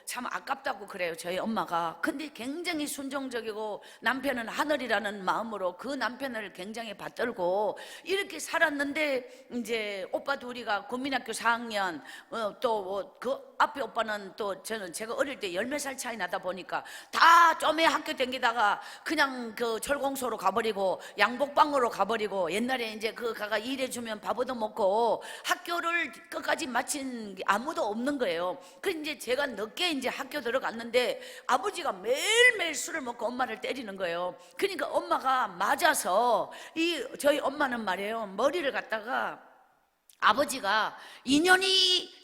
참 아깝다고 그래요, 저희 엄마가. 근데 굉장히 순종적이고, 남편은 하늘이라는 마음으로 그 남편을 굉장히 받들고 이렇게 살았는데, 이제 오빠 둘이가 국민학교 4학년, 또 그 앞에 오빠는 또 제가 어릴 때 10몇 살 차이 나다 보니까 다 좀에 학교 다니다가 그냥 그 철공소로 가버리고 양복방으로 가버리고, 옛날에 이제 그 가가 일해주면 밥 얻어 먹고 학교를 끝까지 마친 게 아무도 없는 거예요. 그래서 이제 제가 늦게 이제 학교 들어갔는데 아버지가 매일매일 술을 먹고 엄마를 때리는 거예요. 그러니까 엄마가 맞아서, 저희 엄마는 말이에요, 머리를 갖다가, 아버지가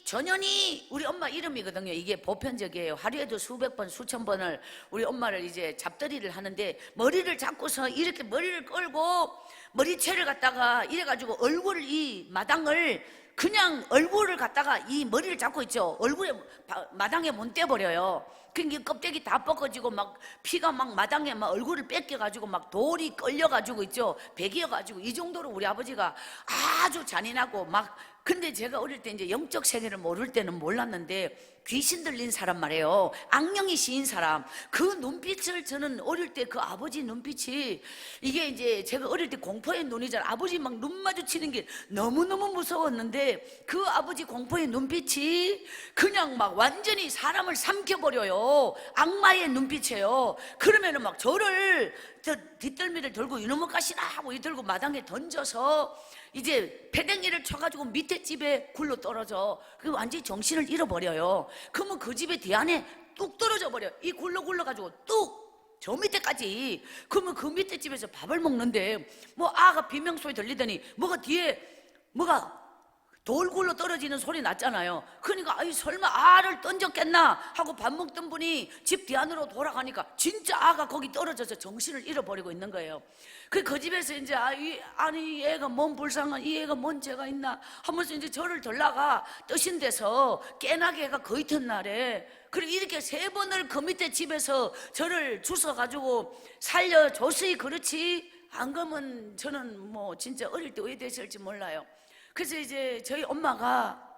전현이 우리 엄마 이름이거든요. 이게 보편적이에요. 하루에도 수백 번 수천 번을 우리 엄마를 이제 잡더리를 하는데, 머리를 잡고서 이렇게 머리를 끌고 머리채를 갖다가 이래가지고 이 마당을, 그냥 얼굴을 갖다가 이 머리를 잡고 있죠. 얼굴에 마당에 못 떼버려요. 그러니까 껍데기 다 벗겨지고 막 피가 막 마당에 막 얼굴을 뺏겨가지고 막 돌이 끌려가지고 있죠. 베기어가지고, 이 정도로 우리 아버지가 아주 잔인하고 막. 근데 제가 어릴 때 이제 영적 세계를 모를 때는 몰랐는데, 귀신 들린 사람 말이에요. 악령이 씌인 사람. 그 눈빛을, 저는 어릴 때 그 아버지 눈빛이, 이게 이제 제가 어릴 때 공포의 눈이잖아요. 아버지 막 눈 마주치는 게 너무너무 무서웠는데, 그 아버지 공포의 눈빛이 그냥 막 완전히 사람을 삼켜버려요. 악마의 눈빛이에요. 그러면은 막 저를 뒷덜미를 들고 이놈의 가시나 하고 들고 마당에 던져서 이제 패댕이를 쳐가지고 밑에 집에 굴러 떨어져. 그 완전히 정신을 잃어버려요. 그러면 그 집에 뒤안에 뚝 떨어져 버려. 이 굴러가지고 뚝 저 밑에까지. 그러면 그 밑에 집에서 밥을 먹는데 뭐 아가 비명소리 들리더니 뭐가 뒤에 뭐가 돌굴로 떨어지는 소리 났잖아요. 그러니까 아이 설마 알을 던졌겠나 하고 밥 먹던 분이 집 뒤안으로 돌아가니까 진짜 아가 거기 떨어져서 정신을 잃어버리고 있는 거예요. 그 집에서 이제 아니 얘가 뭔 불쌍한 이 애가 뭔 죄가 있나 하면서 이제 저를 들라가 뜨신 데서 깨나게 해가 그 이튿날에 그리고 이렇게 3번을 그 밑에 집에서 저를 주워가지고 살려줬으니 그렇지 안 그러면 저는 뭐 진짜 어릴 때 왜 됐을지 몰라요. 그래서 이제 저희 엄마가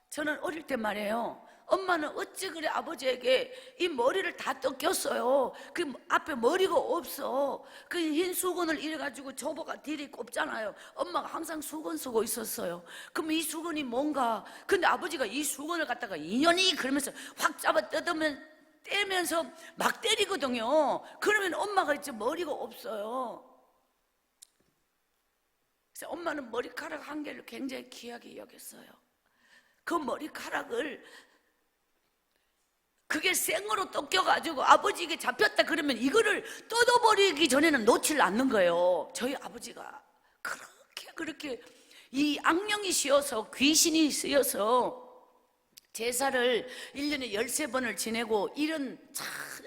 저는 어릴 때 말이에요. 엄마는 어찌 그래 아버지에게 이 머리를 다 뜯겼어요. 그 앞에 머리가 없어. 그 흰 수건을 이래가지고 저보가 딜이 꼽잖아요. 엄마가 항상 수건 쓰고 있었어요. 그럼 이 수건이 뭔가 근데 아버지가 이 수건을 갖다가 인연이 그러면서 확 잡아 떼면서 막 때리거든요. 그러면 엄마가 이제 머리가 없어요. 그래서 엄마는 머리카락 한 개를 굉장히 귀하게 여겼어요. 그 머리카락을 그게 생으로 뜯겨가지고 아버지에게 잡혔다 그러면 이거를 뜯어버리기 전에는 놓질 않는 거예요. 저희 아버지가 그렇게 이 악령이 씌어서 귀신이 쓰여서 제사를 1년에 13번을 지내고 이런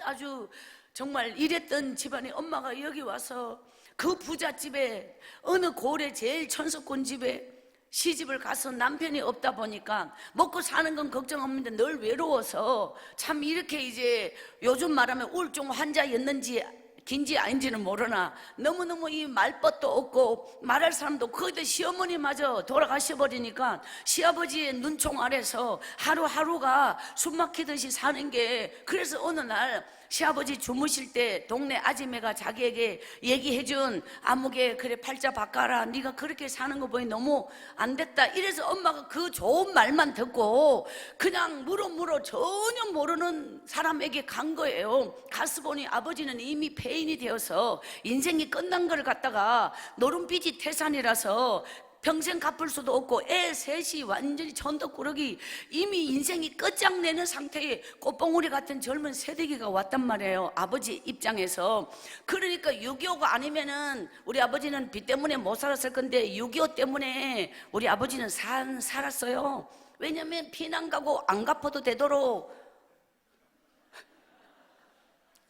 아주 정말 이랬던 집안에 엄마가 여기 와서 그 부잣집에 어느 고래 제일 천석군 집에 시집을 가서 남편이 없다 보니까 먹고 사는 건 걱정 없는데 늘 외로워서 참 이렇게 이제 요즘 말하면 우울증 환자였는지 긴지 아닌지는 모르나 너무너무 이 말벗도 없고 말할 사람도 거기다 시어머니마저 돌아가셔버리니까 시아버지의 눈총 아래서 하루하루가 숨막히듯이 사는 게 그래서 어느 날 시아버지 주무실 때 동네 아줌매가 자기에게 얘기해준 아무개 그래 팔자 바꿔라 네가 그렇게 사는 거 보니 너무 안 됐다 이래서 엄마가 그 좋은 말만 듣고 그냥 물어 전혀 모르는 사람에게 간 거예요. 가서 보니 아버지는 이미 폐인이 되어서 인생이 끝난 걸 갖다가 노름빛이 태산이라서 평생 갚을 수도 없고 애 셋이 완전히 천덕꾸러기 이미 인생이 끝장내는 상태에 꽃봉오리 같은 젊은 새내기가 왔단 말이에요. 아버지 입장에서. 그러니까 6.25가 아니면은 우리 아버지는 빚 때문에 못 살았을 건데 6.25 때문에 우리 아버지는 살았어요. 왜냐면 피난 가고 안 갚아도 되도록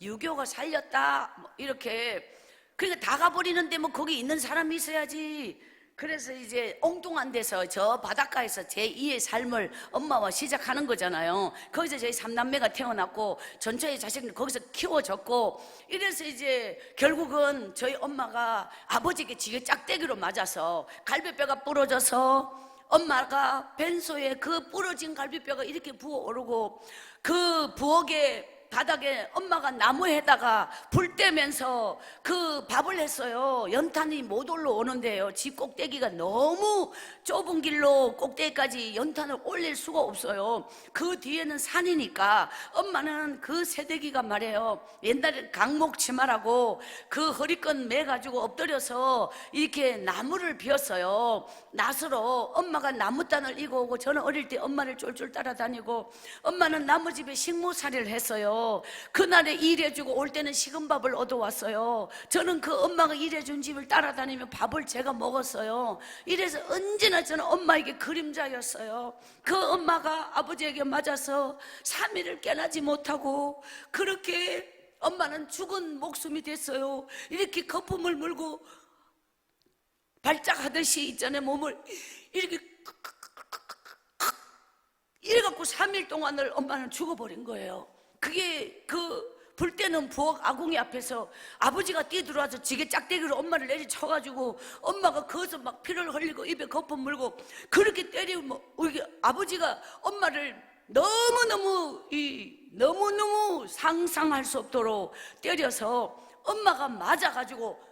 6.25가 살렸다 뭐 이렇게. 그러니까 다 가버리는데 뭐 거기 있는 사람이 있어야지. 그래서 이제 엉뚱한 데서 저 바닷가에서 제2의 삶을 엄마와 시작하는 거잖아요. 거기서 저희 3남매가 태어났고 전처의 자식을 거기서 키워줬고 이래서 이제 결국은 저희 엄마가 아버지에게 지게 짝대기로 맞아서 갈비뼈가 부러져서 엄마가 벤소에 그 부러진 갈비뼈가 이렇게 부어오르고 그 부엌에 바닥에 엄마가 나무에다가 불 떼면서 그 밥을 했어요. 연탄이 못 올라오는데요. 집 꼭대기가 너무 좁은 길로 꼭대기까지 연탄을 올릴 수가 없어요. 그 뒤에는 산이니까 엄마는 그 새댁이가 말해요. 옛날에 강목 치마라고 그 허리끈 매가지고 엎드려서 이렇게 나무를 비웠어요. 낫으로 엄마가 나무단을 이고 오고 저는 어릴 때 엄마를 쫄쫄 따라다니고 엄마는 나무집에 식모살이를 했어요. 그날에 일해주고 올 때는 식은 밥을 얻어왔어요. 저는 그 엄마가 일해준 집을 따라다니며 밥을 제가 먹었어요. 이래서 언제나 저는 엄마에게 그림자였어요. 그 엄마가 아버지에게 맞아서 3일을 깨나지 못하고 그렇게 엄마는 죽은 목숨이 됐어요. 이렇게 거품을 물고 발작하듯이 있잖아요. 몸을 이렇게 이래갖고 3일 동안을 엄마는 죽어버린 거예요. 그게 그 불 때는 부엌 아궁이 앞에서 아버지가 뛰어들어와서 지게 짝대기로 엄마를 내리쳐가지고 엄마가 거기서 막 피를 흘리고 입에 거품 물고 그렇게 때리면 우리 아버지가 엄마를 너무너무 상상할 수 없도록 때려서 엄마가 맞아가지고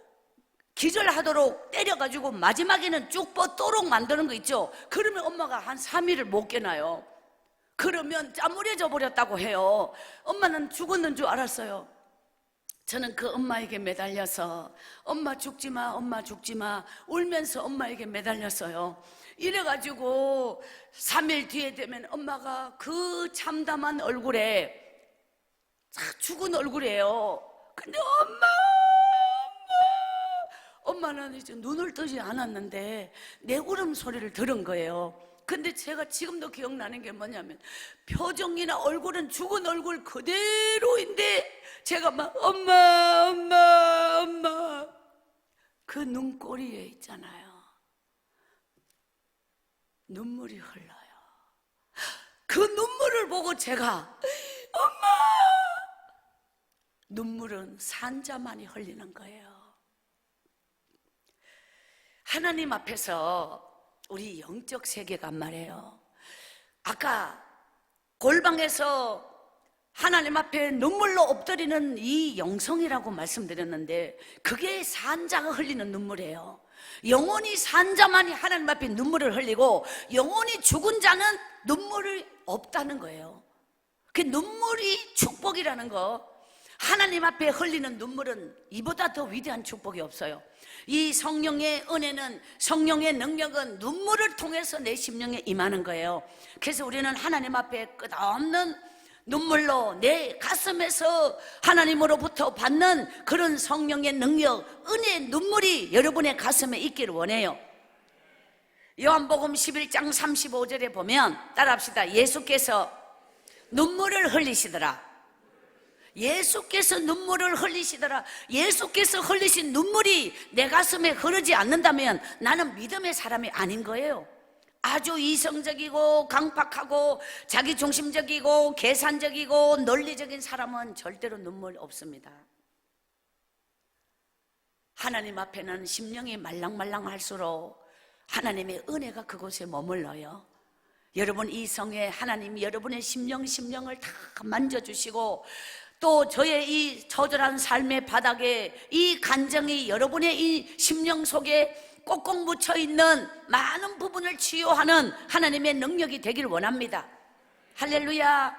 기절하도록 때려가지고 마지막에는 쭉 뻗도록 만드는 거 있죠. 그러면 엄마가 한 3일을 못 깨나요. 그러면 짜무려져 버렸다고 해요. 엄마는 죽었는 줄 알았어요. 저는 그 엄마에게 매달려서 엄마 죽지 마, 엄마 죽지 마 울면서 엄마에게 매달렸어요. 이래가지고 3일 뒤에 되면 엄마가 그 참담한 얼굴에 죽은 얼굴이에요. 근데 엄마는 이제 눈을 뜨지 않았는데 내 울음소리를 들은 거예요. 근데 제가 지금도 기억나는 게 뭐냐면 표정이나 얼굴은 죽은 얼굴 그대로인데 제가 막 엄마 엄마 엄마 그 눈꼬리에 있잖아요, 눈물이 흘러요. 그 눈물을 보고 제가 엄마, 눈물은 산자만이 흘리는 거예요. 하나님 앞에서 우리 영적 세계가 말이에요, 아까 골방에서 하나님 앞에 눈물로 엎드리는 이 영성이라고 말씀드렸는데 그게 산자가 흘리는 눈물이에요. 영원히 산 자만이 하나님 앞에 눈물을 흘리고 영원히 죽은 자는 눈물이 없다는 거예요. 그 눈물이 축복이라는 거, 하나님 앞에 흘리는 눈물은 이보다 더 위대한 축복이 없어요. 이 성령의 은혜는, 성령의 능력은 눈물을 통해서 내 심령에 임하는 거예요. 그래서 우리는 하나님 앞에 끝없는 눈물로 내 가슴에서 하나님으로부터 받는 그런 성령의 능력, 은혜의 눈물이 여러분의 가슴에 있기를 원해요. 요한복음 11장 35절에 보면 따라합시다. 예수께서 눈물을 흘리시더라. 예수께서 눈물을 흘리시더라. 예수께서 흘리신 눈물이 내 가슴에 흐르지 않는다면 나는 믿음의 사람이 아닌 거예요. 아주 이성적이고 강팍하고 자기중심적이고 계산적이고 논리적인 사람은 절대로 눈물 없습니다. 하나님 앞에는 심령이 말랑말랑할수록 하나님의 은혜가 그곳에 머물러요. 여러분, 이 성에 하나님이 여러분의 심령을 다 만져주시고 또 저의 이 처절한 삶의 바닥에 이 간정이 여러분의 이 심령 속에 꼭꼭 묻혀있는 많은 부분을 치유하는 하나님의 능력이 되길 원합니다. 할렐루야.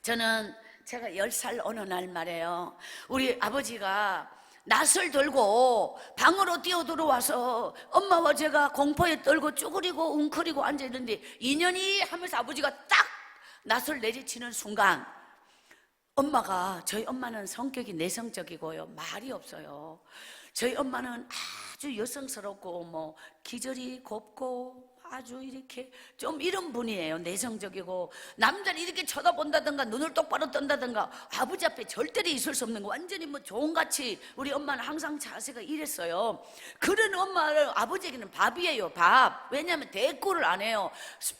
저는 제가 10살 어느 날 말이에요, 우리 아버지가 낯을 들고 방으로 뛰어들어와서 엄마와 제가 공포에 떨고 쭈그리고 웅크리고 앉아있는데 인연이 하면서 아버지가 딱 낯을 내리치는 순간 엄마가, 저희 엄마는 성격이 내성적이고요, 말이 없어요. 저희 엄마는 아주 여성스럽고 뭐 기저리 곱고 아주 이렇게 좀 이런 분이에요. 내성적이고 남자를 이렇게 쳐다본다든가 눈을 똑바로 뜬다든가 아버지 앞에 절대로 있을 수 없는 거, 완전히 뭐 종같이 우리 엄마는 항상 자세가 이랬어요. 그런 엄마를 아버지에게는 밥이에요, 밥. 왜냐하면 대꾸를 안 해요,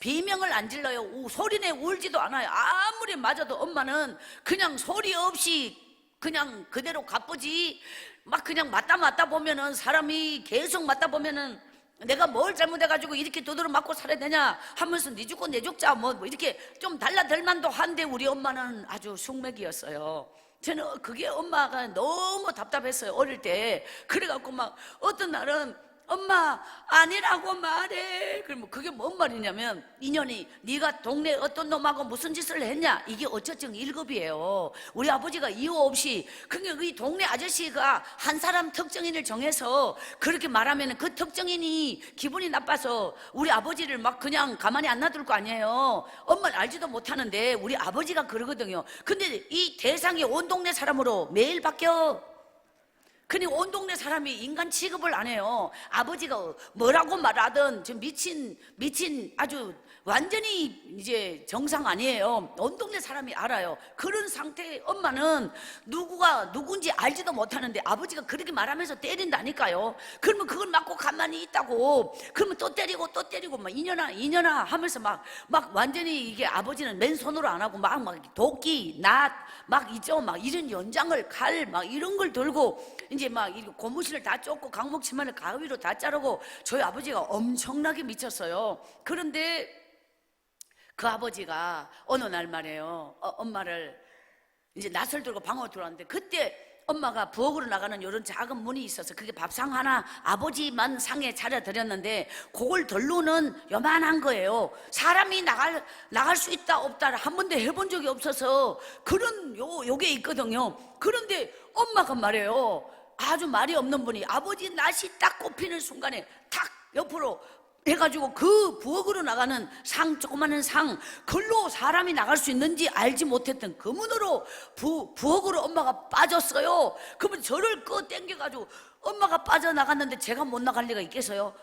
비명을 안 질러요, 소리내 울지도 않아요. 아무리 맞아도 엄마는 그냥 소리 없이 그냥 그대로 가쁘지, 막 그냥 맞다 보면은 사람이 계속 맞다 보면은 내가 뭘 잘못해가지고 이렇게 두드러 맞고 살아야 되냐 하면서 네 죽고 내 죽자 뭐 이렇게 좀 달라들만도 한데 우리 엄마는 아주 숙맥이었어요. 저는 그게 엄마가 너무 답답했어요, 어릴 때. 그래갖고 막 어떤 날은 엄마 아니라고 말해. 그러면 그게 뭔 말이냐면, 인연이 네가 동네 어떤 놈하고 무슨 짓을 했냐, 이게 어쩌증 1급이에요 우리 아버지가 이유 없이 그냥 이 동네 아저씨가 한 사람 특정인을 정해서 그렇게 말하면 그 특정인이 기분이 나빠서 우리 아버지를 막 그냥 가만히 안 놔둘 거 아니에요. 엄마는 알지도 못하는데 우리 아버지가 그러거든요. 근데 이 대상이 온 동네 사람으로 매일 바뀌어. 그러니 온 동네 사람이 인간 취급을 안 해요. 아버지가 뭐라고 말하든 저 미친 아주 완전히 이제 정상 아니에요. 온 동네 사람이 알아요. 그런 상태의 엄마는 누구가 누군지 알지도 못하는데 아버지가 그렇게 말하면서 때린다니까요. 그러면 그걸 맞고 가만히 있다고, 그러면 또 때리고 막 이년아 하면서 막 완전히 이게 아버지는 맨손으로 안 하고 막 도끼, 낫, 막 있죠, 막 이런 연장을, 칼 막 이런 걸 들고 이제 막 고무신을 다 쫓고 강목치마를 가위로 다 자르고 저희 아버지가 엄청나게 미쳤어요. 그런데 그 아버지가 어느 날 말이에요, 엄마를 이제 낯을 들고 방으로 들어왔는데 그때 엄마가 부엌으로 나가는 이런 작은 문이 있어서 그게 밥상 하나 아버지만 상에 차려드렸는데 그걸 덜로는 요만한 거예요. 사람이 나갈 수 있다 없다를 한 번도 해본 적이 없어서 그런 요게 있거든요. 그런데 엄마가 말이에요, 아주 말이 없는 분이 아버지 낯이 딱 꼽히는 순간에 탁 옆으로 해가지고 그 부엌으로 나가는 상, 조그마한 상, 글로 사람이 나갈 수 있는지 알지 못했던 그 문으로 부엌으로 엄마가 빠졌어요. 그러면 저를 땡겨가지고 엄마가 빠져나갔는데 제가 못 나갈 리가 있겠어요?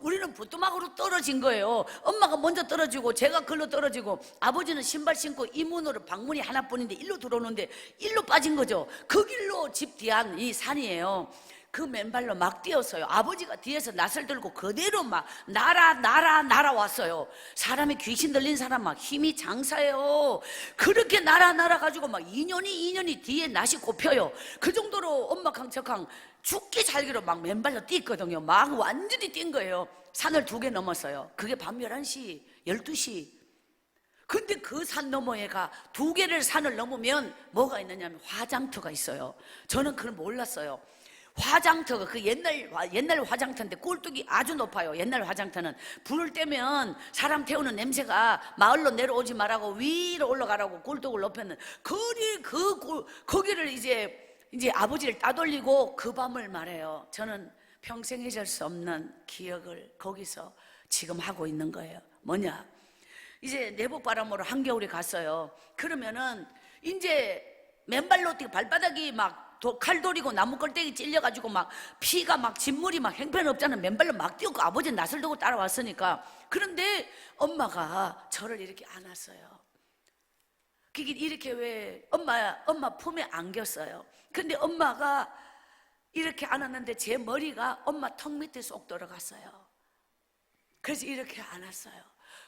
우리는 부뚜막으로 떨어진 거예요. 엄마가 먼저 떨어지고 제가 글로 떨어지고, 아버지는 신발 신고 이 문으로, 방문이 하나뿐인데 일로 들어오는데 일로 빠진 거죠. 그 길로 집 뒤안 이 산이에요. 그 맨발로 막 뛰었어요. 아버지가 뒤에서 낫을 들고 그대로 막 날아왔어요. 사람이 귀신 들린 사람 막 힘이 장사예요. 그렇게 날아가지고 막 2년이 뒤에 낫이 꼽혀요. 그 정도로 엄마 강척강 죽기 살기로 막 맨발로 뛰거든요. 막 완전히 뛴 거예요. 산을 2개 넘었어요. 그게 밤 11시, 12시. 근데 그 산 너머에가 2개를 산을 넘으면 뭐가 있느냐면 화장터가 있어요. 저는 그걸 몰랐어요. 화장터가 그 옛날 화장터인데 꼴뚜기 아주 높아요. 옛날 화장터는 불을 떼면 사람 태우는 냄새가 마을로 내려오지 말라고 위로 올라가라고 꼴뚜기를 높였는 거기를 이제 아버지를 따돌리고 그 밤을 말해요. 저는 평생 잊을 수 없는 기억을 거기서 지금 하고 있는 거예요. 뭐냐, 이제 내복바람으로 한겨울에 갔어요. 그러면은 이제 맨발로 뛰고 발바닥이 막 칼돌이고 나무 꼴대기 찔려가지고 막 피가 막 진물이 막 형편없잖아. 맨발로 막 뛰었고 아버지는 낯을 두고 따라왔으니까. 그런데 엄마가 저를 이렇게 안았어요. 그게 이렇게 왜 엄마 품에 안겼어요. 근데 엄마가 이렇게 안았는데 제 머리가 엄마 턱 밑에 쏙 들어갔어요. 그래서 이렇게 안았어요.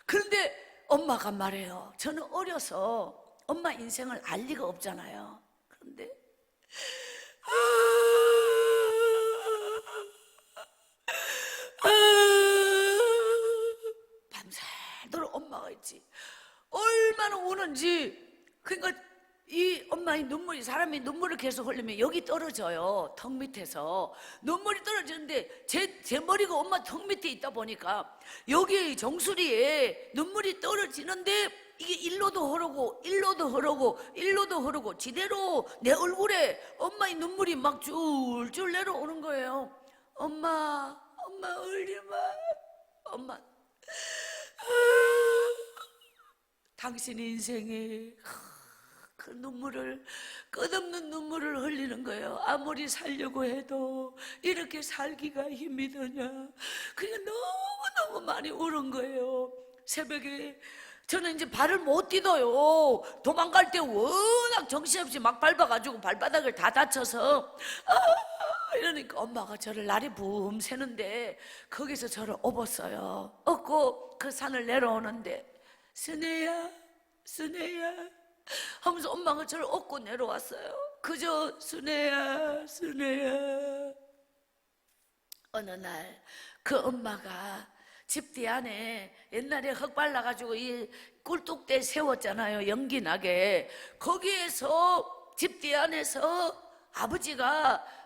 그런데 엄마가 말해요. 저는 어려서 엄마 인생을 알 리가 없잖아요. 그런데 밤새도록 엄마가 있지. 얼마나 우는지. 그러니까 이 엄마의 눈물이, 사람이 눈물을 계속 흘리면 여기 떨어져요. 턱 밑에서 눈물이 떨어지는데 제 머리가 엄마 턱 밑에 있다 보니까 여기 정수리에 눈물이 떨어지는데 이게 일로도 흐르고 지대로 내 얼굴에 엄마의 눈물이 막 줄줄 내려오는 거예요. 엄마 울지마. 엄마, 당신 인생에 그 눈물을, 끝없는 눈물을 흘리는 거예요. 아무리 살려고 해도 이렇게 살기가 힘이 드냐. 그게 너무너무 많이 울은 거예요. 새벽에 저는 이제 발을 못 디뎌요. 도망갈 때 워낙 정신없이 막 밟아가지고 발바닥을 다 다쳐서 이러니까 엄마가 저를 날이 붐 새는데 거기서 저를 업었어요. 업고 그 산을 내려오는데 순애야 하면서 엄마가 저를 업고 내려왔어요. 그저 순애야. 어느 날 그 엄마가 집 뒤 안에 옛날에 흙 발라가지고 이 꿀뚝대 세웠잖아요. 연기 나게. 거기에서 집 뒤 안에서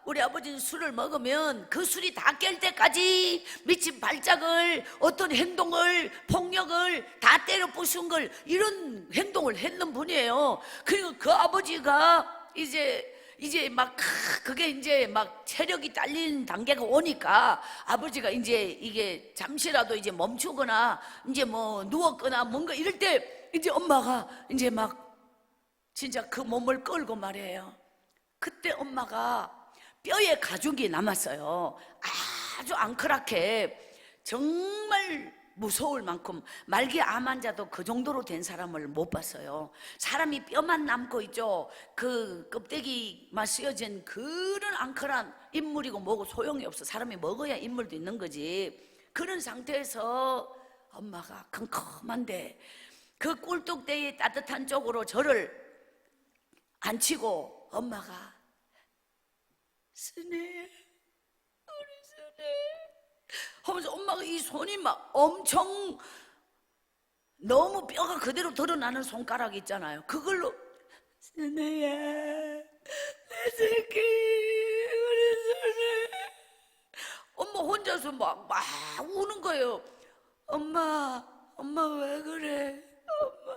우리 아버지는 술을 먹으면 그 술이 다 깰 때까지 미친 발작을, 어떤 행동을, 폭력을 다 때려 부순 걸, 이런 행동을 했는 분이에요. 그리고 그 아버지가 이제 막 그게 이제 막 체력이 딸린 단계가 오니까 아버지가 이제 이게 잠시라도 이제 멈추거나 이제 뭐 누웠거나 뭔가 이럴 때 이제 엄마가 이제 막 진짜 그 몸을 끌고 말이에요. 그때 엄마가 뼈에 가죽이 남았어요. 아주 앙크랗게, 정말 무서울 만큼. 말기 암 환자도 그 정도로 된 사람을 못 봤어요. 사람이 뼈만 남고 있죠. 그 껍데기만 씌어진 그런 앙크한 인물이고 뭐고 소용이 없어. 사람이 먹어야 인물도 있는 거지. 그런 상태에서 엄마가 컴컴한데 그 꿀뚝대의 따뜻한 쪽으로 저를 앉히고 엄마가 순애, 우리 순애 하면서 엄마가 이 손이 막 엄청, 너무 뼈가 그대로 드러나는 손가락 있잖아요. 그걸로 순애야 내 새끼 우리 순애. 엄마 혼자서 막 우는 거예요. 엄마 왜 그래? 엄마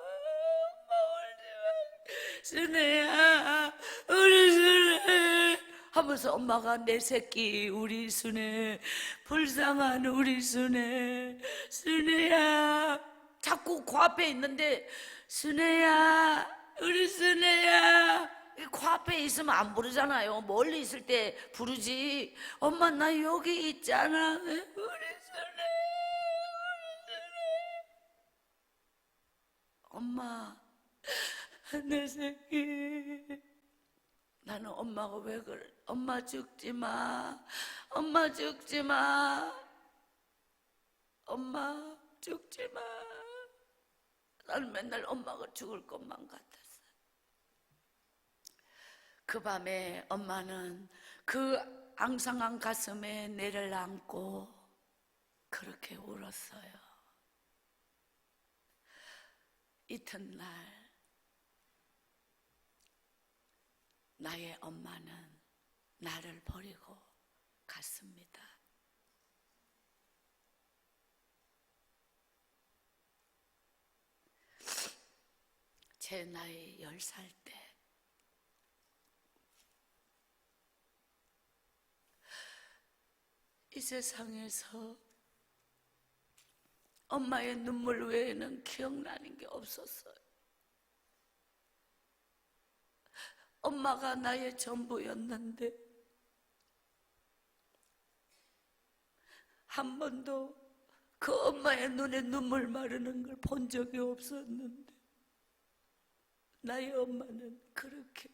울지마. 순애야 우리 순애 하면서 엄마가 내 새끼 우리 순애, 불쌍한 우리 순애야. 자꾸 그 앞에 있는데 순애야 우리 순애야 코앞에 있으면 안 부르잖아요. 멀리 있을 때 부르지. 엄마 나 여기 있잖아. 우리 순애. 엄마 내 새끼. 나는 엄마가 왜 그래? 엄마 죽지 마. 엄마 죽지 마. 엄마 죽지 마. 나는 맨날 엄마가 죽을 것만 같았어. 그 밤에 엄마는 그 앙상한 가슴에 내를 안고 그렇게 울었어요. 이튿날 나의 엄마는 나를 버리고 갔습니다. 제 나이 10살 때 이 세상에서 엄마의 눈물 외에는 기억나는 게 없었어요. 엄마가 나의 전부였는데 한 번도 그 엄마의 눈에 눈물 마르는 걸 본 적이 없었는데 나의 엄마는 그렇게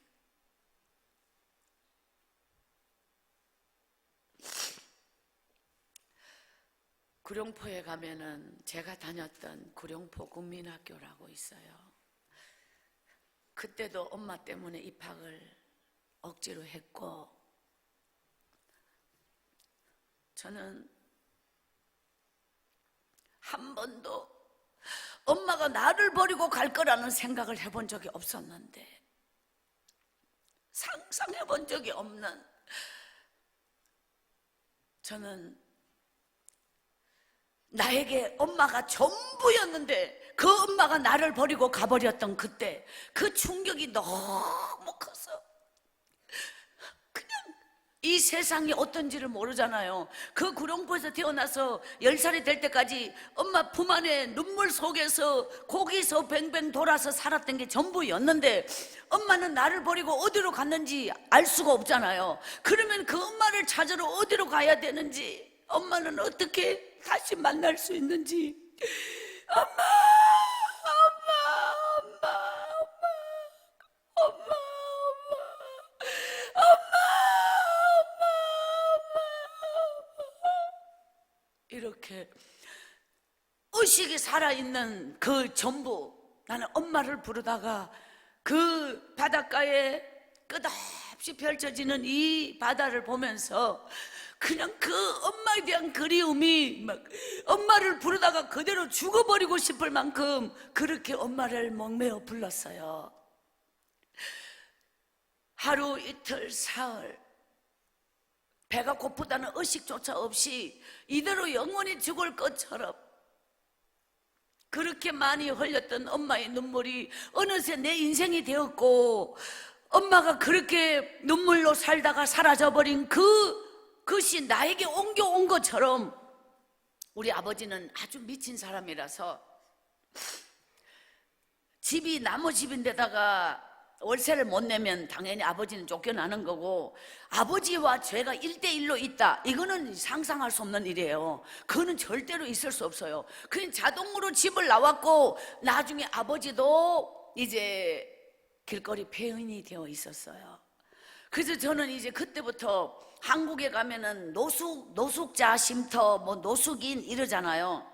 구룡포에 가면은 제가 다녔던 구룡포 국민학교라고 있어요. 그때도 엄마 때문에 입학을 억지로 했고 저는 한 번도 엄마가 나를 버리고 갈 거라는 생각을 해본 적이 없었는데 상상해 본 적이 없는 저는 나에게 엄마가 전부였는데 그 엄마가 나를 버리고 가버렸던 그때 그 충격이 너무 커서 그냥 이 세상이 어떤지를 모르잖아요. 그 구룡포에서 태어나서 10살이 될 때까지 엄마 품 안에 눈물 속에서 거기서 뱅뱅 돌아서 살았던 게 전부였는데 엄마는 나를 버리고 어디로 갔는지 알 수가 없잖아요. 그러면 그 엄마를 찾으러 어디로 가야 되는지 엄마는 어떻게 다시 만날 수 있는지 엄마 엄마 엄마 엄마 엄마 엄마 이렇게 의식이 살아있는 그 전부 나는 엄마를 부르다가 그 바닷가에 끝없이 펼쳐지는 이 바다를 보면서 그냥 그 엄마에 대한 그리움이 막 엄마를 부르다가 그대로 죽어버리고 싶을 만큼 그렇게 엄마를 목매어 불렀어요. 하루 이틀 사흘 배가 고프다는 의식조차 없이 이대로 영원히 죽을 것처럼 그렇게 많이 흘렸던 엄마의 눈물이 어느새 내 인생이 되었고 엄마가 그렇게 눈물로 살다가 사라져버린 그것이 나에게 옮겨온 것처럼 우리 아버지는 아주 미친 사람이라서 집이 나무 집인데다가 월세를 못 내면 당연히 아버지는 쫓겨나는 거고 아버지와 죄가 1대1로 있다 이거는 상상할 수 없는 일이에요. 그거는 절대로 있을 수 없어요. 그냥 자동으로 집을 나왔고 나중에 아버지도 이제 길거리 폐인이 되어 있었어요. 그래서 저는 이제 그때부터 한국에 가면은 노숙자 쉼터 뭐 노숙인 이러잖아요.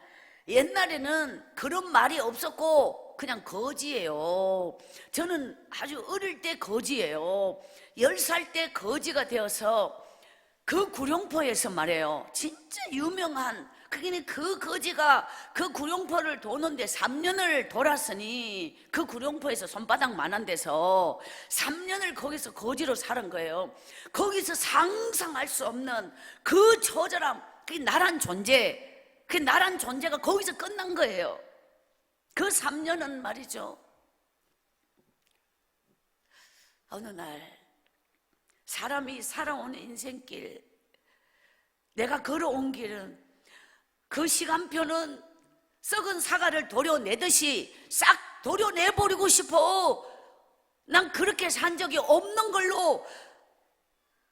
옛날에는 그런 말이 없었고 그냥 거지예요. 저는 아주 어릴 때 거지예요. 10살 때 거지가 되어서 그 구룡포에서 말이에요. 진짜 유명한 그게 그 거지가 그 구룡포를 도는데 3년을 돌았으니 그 구룡포에서 손바닥만한 데서 3년을 거기서 거지로 살은 거예요. 거기서 상상할 수 없는 그 처절함, 그게 나란 존재, 그 나란 존재가 거기서 끝난 거예요. 그 3년은 말이죠. 어느 날 사람이 살아온 인생길, 내가 걸어온 길은 그 시간표는 썩은 사과를 도려내듯이 싹 도려내버리고 싶어. 난 그렇게 산 적이 없는 걸로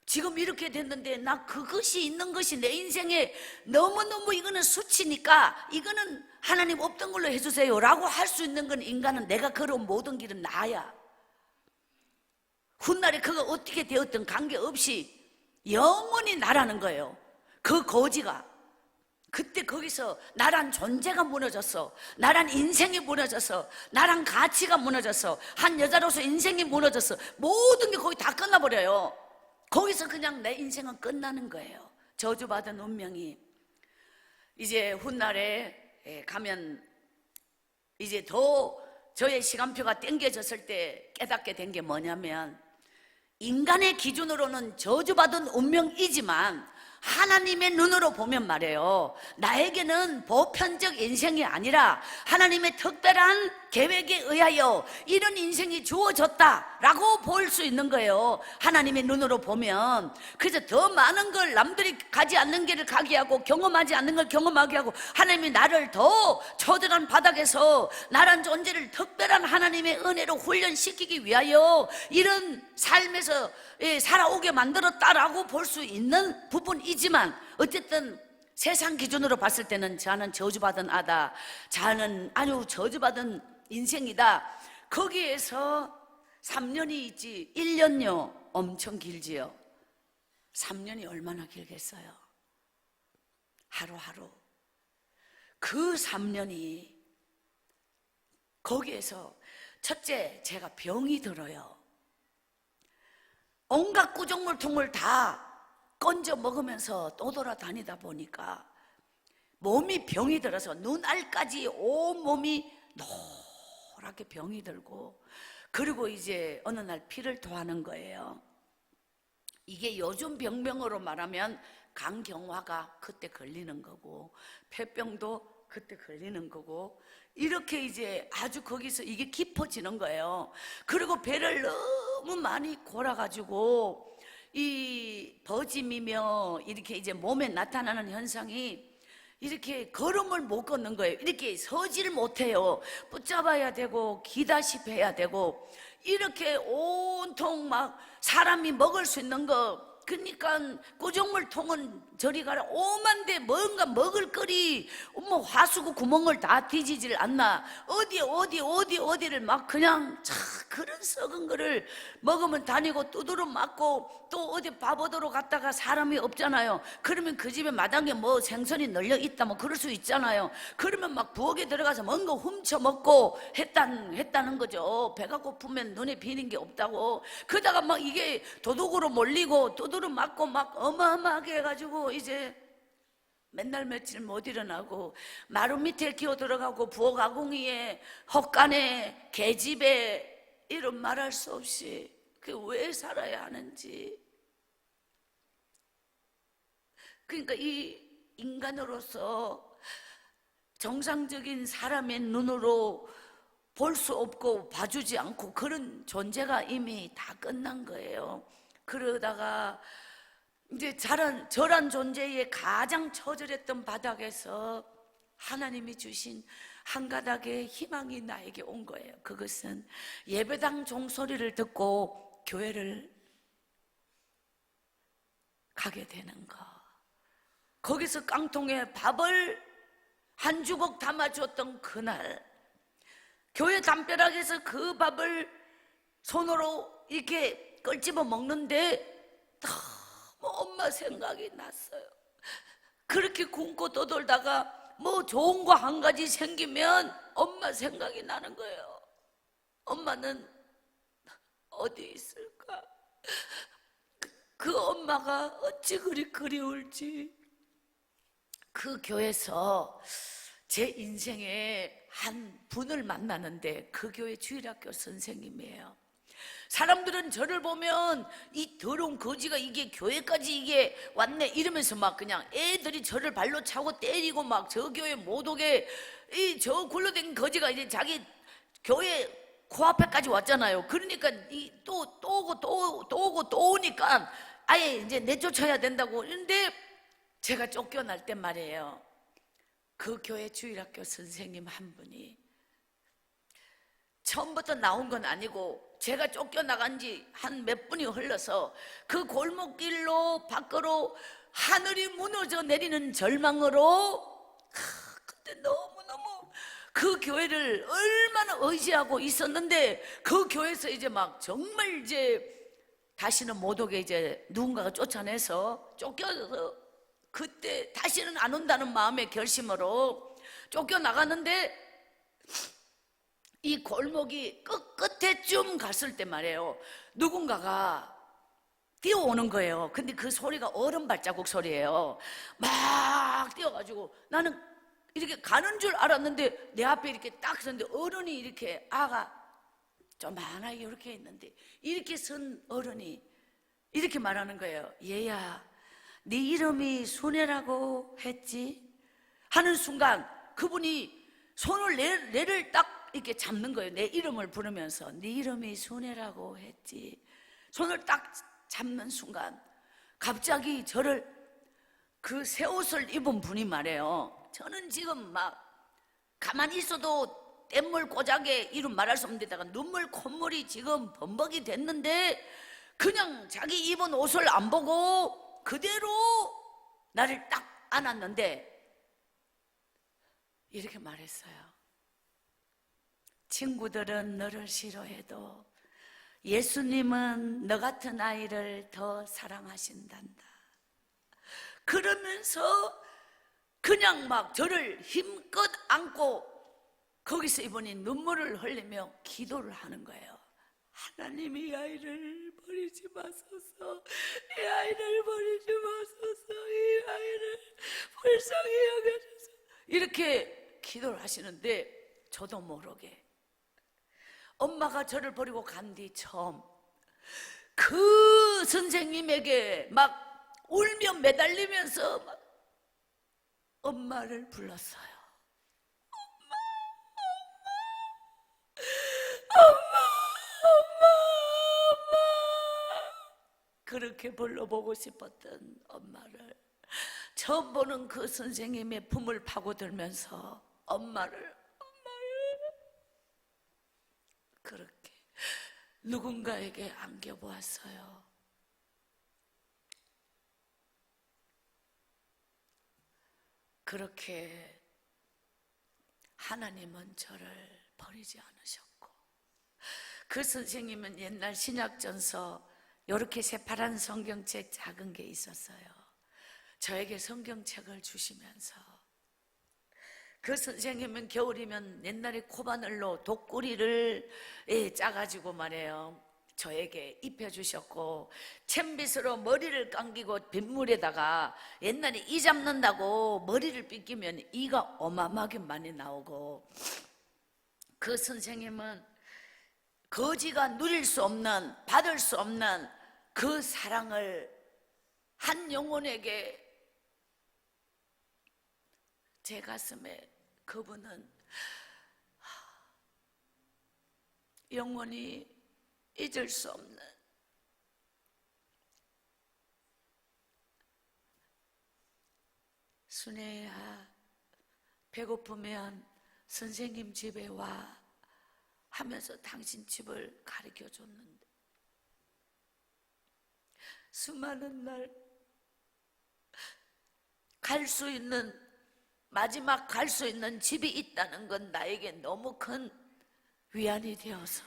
지금 이렇게 됐는데, 나 그것이 있는 것이 내 인생에 너무너무 이거는 수치니까 이거는 하나님 없던 걸로 해주세요 라고 할 수 있는 건, 인간은 내가 걸어온 모든 길은 나야. 훗날에 그가 어떻게 되었든 관계없이 영원히 나라는 거예요. 그 거지가. 그때 거기서 나란 존재가 무너졌어. 나란 인생이 무너졌어. 나란 가치가 무너졌어. 한 여자로서 인생이 무너졌어. 모든 게 거기 다 끝나버려요. 거기서 그냥 내 인생은 끝나는 거예요. 저주받은 운명이. 이제 훗날에 가면 이제 더 저의 시간표가 땡겨졌을 때 깨닫게 된 게 뭐냐면, 인간의 기준으로는 저주받은 운명이지만 하나님의 눈으로 보면 말이에요, 나에게는 보편적 인생이 아니라 하나님의 특별한 계획에 의하여 이런 인생이 주어졌다라고 볼 수 있는 거예요. 하나님의 눈으로 보면. 그래서 더 많은 걸 남들이 가지 않는 길을 가게 하고 경험하지 않는 걸 경험하게 하고, 하나님이 나를 더 초대한 바닥에서 나란 존재를 특별한 하나님의 은혜로 훈련시키기 위하여 이런 삶에서 살아오게 만들었다라고 볼 수 있는 부분이지만, 어쨌든 세상 기준으로 봤을 때는 저는 저주받은 아다, 저는 아주 저주받은 인생이다. 거기에서 3년이 있지 1년요 엄청 길지요. 3년이 얼마나 길겠어요. 하루하루. 그 3년이 거기에서 첫째, 제가 병이 들어요. 온갖 구정물통을 다 건져 먹으면서 떠돌아다니다 보니까 몸이 병이 들어서 눈알까지 온 몸이 노랗게 병이 들고, 그리고 이제 어느 날 피를 토하는 거예요. 이게 요즘 병명으로 말하면 간경화가 그때 걸리는 거고, 폐병도 그때 걸리는 거고, 이렇게 이제 아주 거기서 이게 깊어지는 거예요. 그리고 배를 너무 많이 골아가지고 이 버짐이며 이렇게 이제 몸에 나타나는 현상이, 이렇게 걸음을 못 걷는 거예요. 이렇게 서지를 못해요. 붙잡아야 되고 기다십 해야 되고, 이렇게 온통 막 사람이 먹을 수 있는 거, 그러니까 구정물통은 저리 가라, 오만데 뭔가 먹을 거리, 뭐 화수구 구멍을 다 뒤지질 않나, 어디를 막 그냥 그런 썩은 거를 먹으면 다니고 두드러 맞고, 또 어디 밥 얻으러 갔다가 사람이 없잖아요. 그러면 그 집에 마당에 뭐 생선이 널려 있다 뭐 그럴 수 있잖아요. 그러면 막 부엌에 들어가서 뭔가 훔쳐 먹고 했다는 거죠. 배가 고프면 눈에 비는 게 없다고. 그러다가 막 이게 도둑으로 몰리고 두드러 맞고 막 어마어마하게 해가지고 이제 맨날 며칠 못 일어나고, 마루 밑에 기어 들어가고 부엌 아궁이에 헛간에 계집에 이런 말할 수 없이 그 왜 살아야 하는지. 그러니까 이 인간으로서 정상적인 사람의 눈으로 볼 수 없고 봐주지 않고 그런 존재가 이미 다 끝난 거예요. 그러다가 이제 저란 존재의 가장 처절했던 바닥에서 하나님이 주신 한 가닥의 희망이 나에게 온 거예요. 그것은 예배당 종소리를 듣고 교회를 가게 되는 거. 거기서 깡통에 밥을 한 주걱 담아줬던 그날, 교회 담벼락에서 그 밥을 손으로 이렇게 끌집어 먹는데 너무 엄마 생각이 났어요. 그렇게 굶고 떠돌다가 뭐 좋은 거 한 가지 생기면 엄마 생각이 나는 거예요. 엄마는 어디 있을까? 그 엄마가 어찌 그리 그리울지. 그 교회에서 제 인생에 한 분을 만나는데, 그 교회 주일학교 선생님이에요. 사람들은 저를 보면 이 더러운 거지가 이게 교회까지 이게 왔네 이러면서 막 그냥 애들이 저를 발로 차고 때리고 막 저 교회 못 오게, 이 저 굴러댕긴 거지가 이제 자기 교회 코앞에까지 왔잖아요. 그러니까 또 오고 또 오니까 아예 이제 내쫓아야 된다고. 그런데 제가 쫓겨날 때 말이에요, 그 교회 주일학교 선생님 한 분이 처음부터 나온 건 아니고 제가 쫓겨나간 지 한 몇 분이 흘러서 그 골목길로 밖으로 하늘이 무너져 내리는 절망으로, 그때 너무너무 그 교회를 얼마나 의지하고 있었는데, 그 교회에서 이제 막 정말 이제 다시는 못 오게 이제 누군가가 쫓아내서 쫓겨서, 그때 다시는 안 온다는 마음의 결심으로 쫓겨나갔는데, 이 골목이 끝에쯤 갔을 때 말이에요, 누군가가 뛰어오는 거예요. 근데 그 소리가 얼음 발자국 소리예요. 막 뛰어가지고 나는 이렇게 가는 줄 알았는데 내 앞에 이렇게 딱 섰는데, 어른이 이렇게, 아가 조만하게 이렇게 있는데 이렇게 선 어른이 이렇게 말하는 거예요. 얘야, 네 이름이 순애라고 했지? 하는 순간 그분이 손을 내를 딱 이렇게 잡는 거예요. 내 이름을 부르면서, 네 이름이 순애라고 했지? 손을 딱 잡는 순간 갑자기 저를, 그 새 옷을 입은 분이 말해요. 저는 지금 막 가만히 있어도 땜물 고작에 이름 말할 수 없는 데다가 눈물 콧물이 지금 범벅이 됐는데, 그냥 자기 입은 옷을 안 보고 그대로 나를 딱 안았는데 이렇게 말했어요. 친구들은 너를 싫어해도 예수님은 너 같은 아이를 더 사랑하신단다. 그러면서 그냥 막 저를 힘껏 안고 거기서 이분이 눈물을 흘리며 기도를 하는 거예요. 하나님, 이 아이를 버리지 마소서, 이 아이를 버리지 마소서, 이 아이를 불쌍히 여겨주소서, 이렇게 기도를 하시는데, 저도 모르게 엄마가 저를 버리고 간 뒤 처음 그 선생님에게 막 울며 매달리면서 막 엄마를 불렀어요. 그렇게 불러보고 싶었던 엄마를, 처음 보는 그 선생님의 품을 파고들면서 엄마를 그렇게 누군가에게 안겨보았어요. 그렇게 하나님은 저를 버리지 않으셨고, 그 선생님은 옛날 신약전서 이렇게 새파란 성경책 작은 게 있었어요. 저에게 성경책을 주시면서, 그 선생님은 겨울이면 옛날에 코바늘로 독구리를 짜가지고 말해요, 저에게 입혀주셨고, 챔빗으로 머리를 감기고 빗물에다가, 옛날에 이 잡는다고 머리를 빗기면 이가 어마어마하게 많이 나오고, 그 선생님은 거지가 누릴 수 없는, 받을 수 없는 그 사랑을 한 영혼에게, 제 가슴에 그분은 영원히 잊을 수 없는, 순애야, 배고프면 선생님 집에 와 하면서 당신 집을 가르쳐 줬는데, 수많은 날 갈 수 있는, 마지막 갈 수 있는 집이 있다는 건 나에게 너무 큰 위안이 되어서,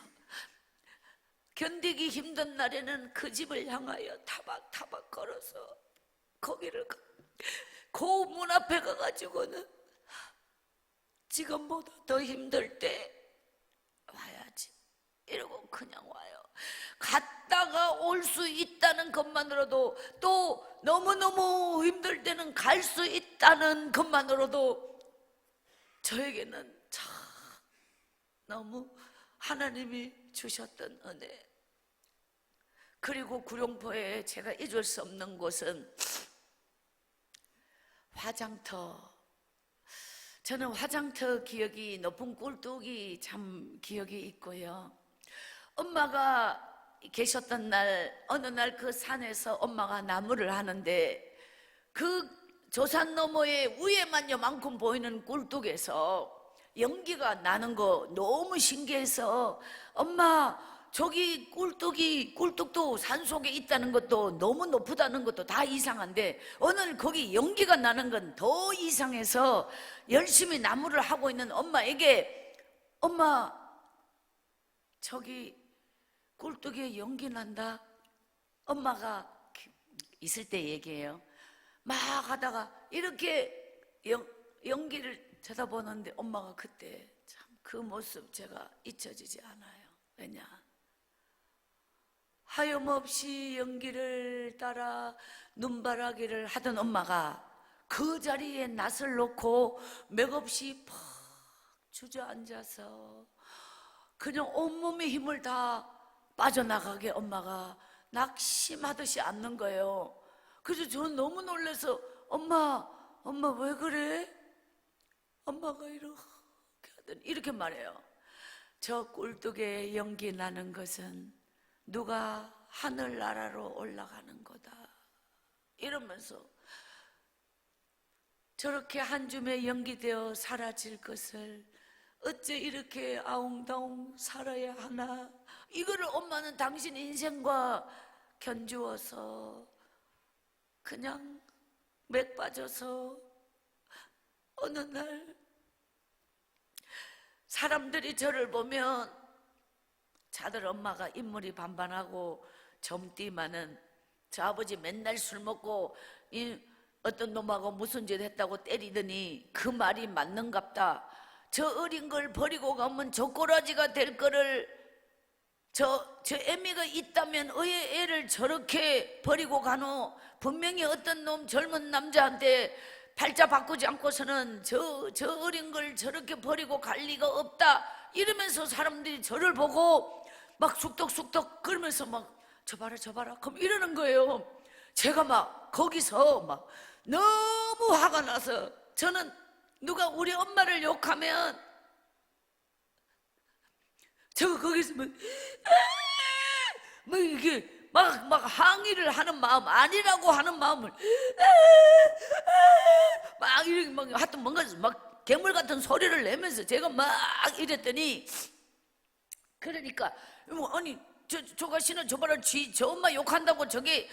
견디기 힘든 날에는 그 집을 향하여 타박타박 걸어서 거기를 그 문 앞에 가가지고는 지금보다 더 힘들 때 와야지 이러고 그냥 와요. 갔다가 올 수 있다는 것만으로도, 또 너무너무 힘들 때는 갈 수 있다는 것만으로도 저에게는 참 너무 하나님이 주셨던 은혜. 그리고 구룡포에 제가 잊을 수 없는 곳은 화장터. 저는 화장터 기억이, 높은 꿀뚝이 참 기억이 있고요. 엄마가 계셨던 날, 어느 날 그 산에서 엄마가 나무를 하는데, 그 조산 너머에 위에만 요만큼 보이는 꿀뚝에서 연기가 나는 거 너무 신기해서, 엄마 저기 꿀뚝도 산속에 있다는 것도 너무 높다는 것도 다 이상한데 오늘 거기 연기가 나는 건 더 이상해서 열심히 나무를 하고 있는 엄마에게 엄마 저기 꿀뚝에 연기 난다. 엄마가 있을 때 얘기해요. 막 하다가 이렇게 연기를 쳐다보는데 엄마가 그때 참 그 모습 제가 잊혀지지 않아요. 왜냐? 하염없이 연기를 따라 눈바라기를 하던 엄마가 그 자리에 낯을 놓고 맥없이 퍽 주저앉아서 그냥 온몸의 힘을 다 빠져나가게 엄마가 낙심하듯이 앉는 거예요. 그래서 저는 너무 놀라서 엄마 왜 그래? 엄마가 이렇게 말해요. 저 꿀뚝에 연기 나는 것은 누가 하늘나라로 올라가는 거다 이러면서 저렇게 한 줌에 연기되어 사라질 것을 어째 이렇게 아웅다웅 살아야 하나. 이거를 엄마는 당신 인생과 견주어서 그냥 맥 빠져서 어느 날 사람들이 저를 보면 자들 엄마가 인물이 반반하고 젊디 많은 저 아버지 맨날 술 먹고 어떤 놈하고 무슨 짓 했다고 때리더니 그 말이 맞는갑다. 저 어린 걸 버리고 가면 저 꼬라지가 될 거를 저 애미가 있다면 왜 애를 저렇게 버리고 가노? 분명히 어떤 놈 젊은 남자한테 팔자 바꾸지 않고서는 저 어린 걸 저렇게 버리고 갈 리가 없다 이러면서 사람들이 저를 보고 막 쑥덕쑥덕 그러면서 막 저 봐라 그럼 이러는 거예요. 제가 막 거기서 막 너무 화가 나서 저는 누가 우리 엄마를 욕하면 제가 거기서 막 이게 막 항의를 하는 마음 아니라고 하는 마음을 막 이렇게 막 하여튼 뭔가 막 괴물 같은 소리를 내면서 제가 막 이랬더니 그러니까 아니 저 가시는 저 봐라 저 엄마 욕한다고 저기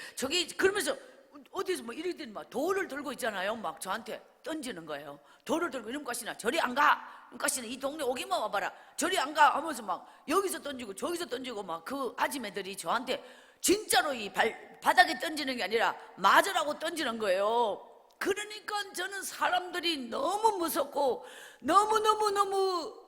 그러면서 어디서 뭐 이러더니 막 돌을 들고 있잖아요. 막 저한테 던지는 거예요. 돌을 들고 이놈 가시나 저리 안 가. 이놈 가시나 이 동네 오기만 와봐라. 저리 안 가 하면서 막 여기서 던지고 저기서 던지고 막 그 아줌매들이 저한테 진짜로 이 바닥에 던지는 게 아니라 맞으라고 던지는 거예요. 그러니까 저는 사람들이 너무 무섭고 너무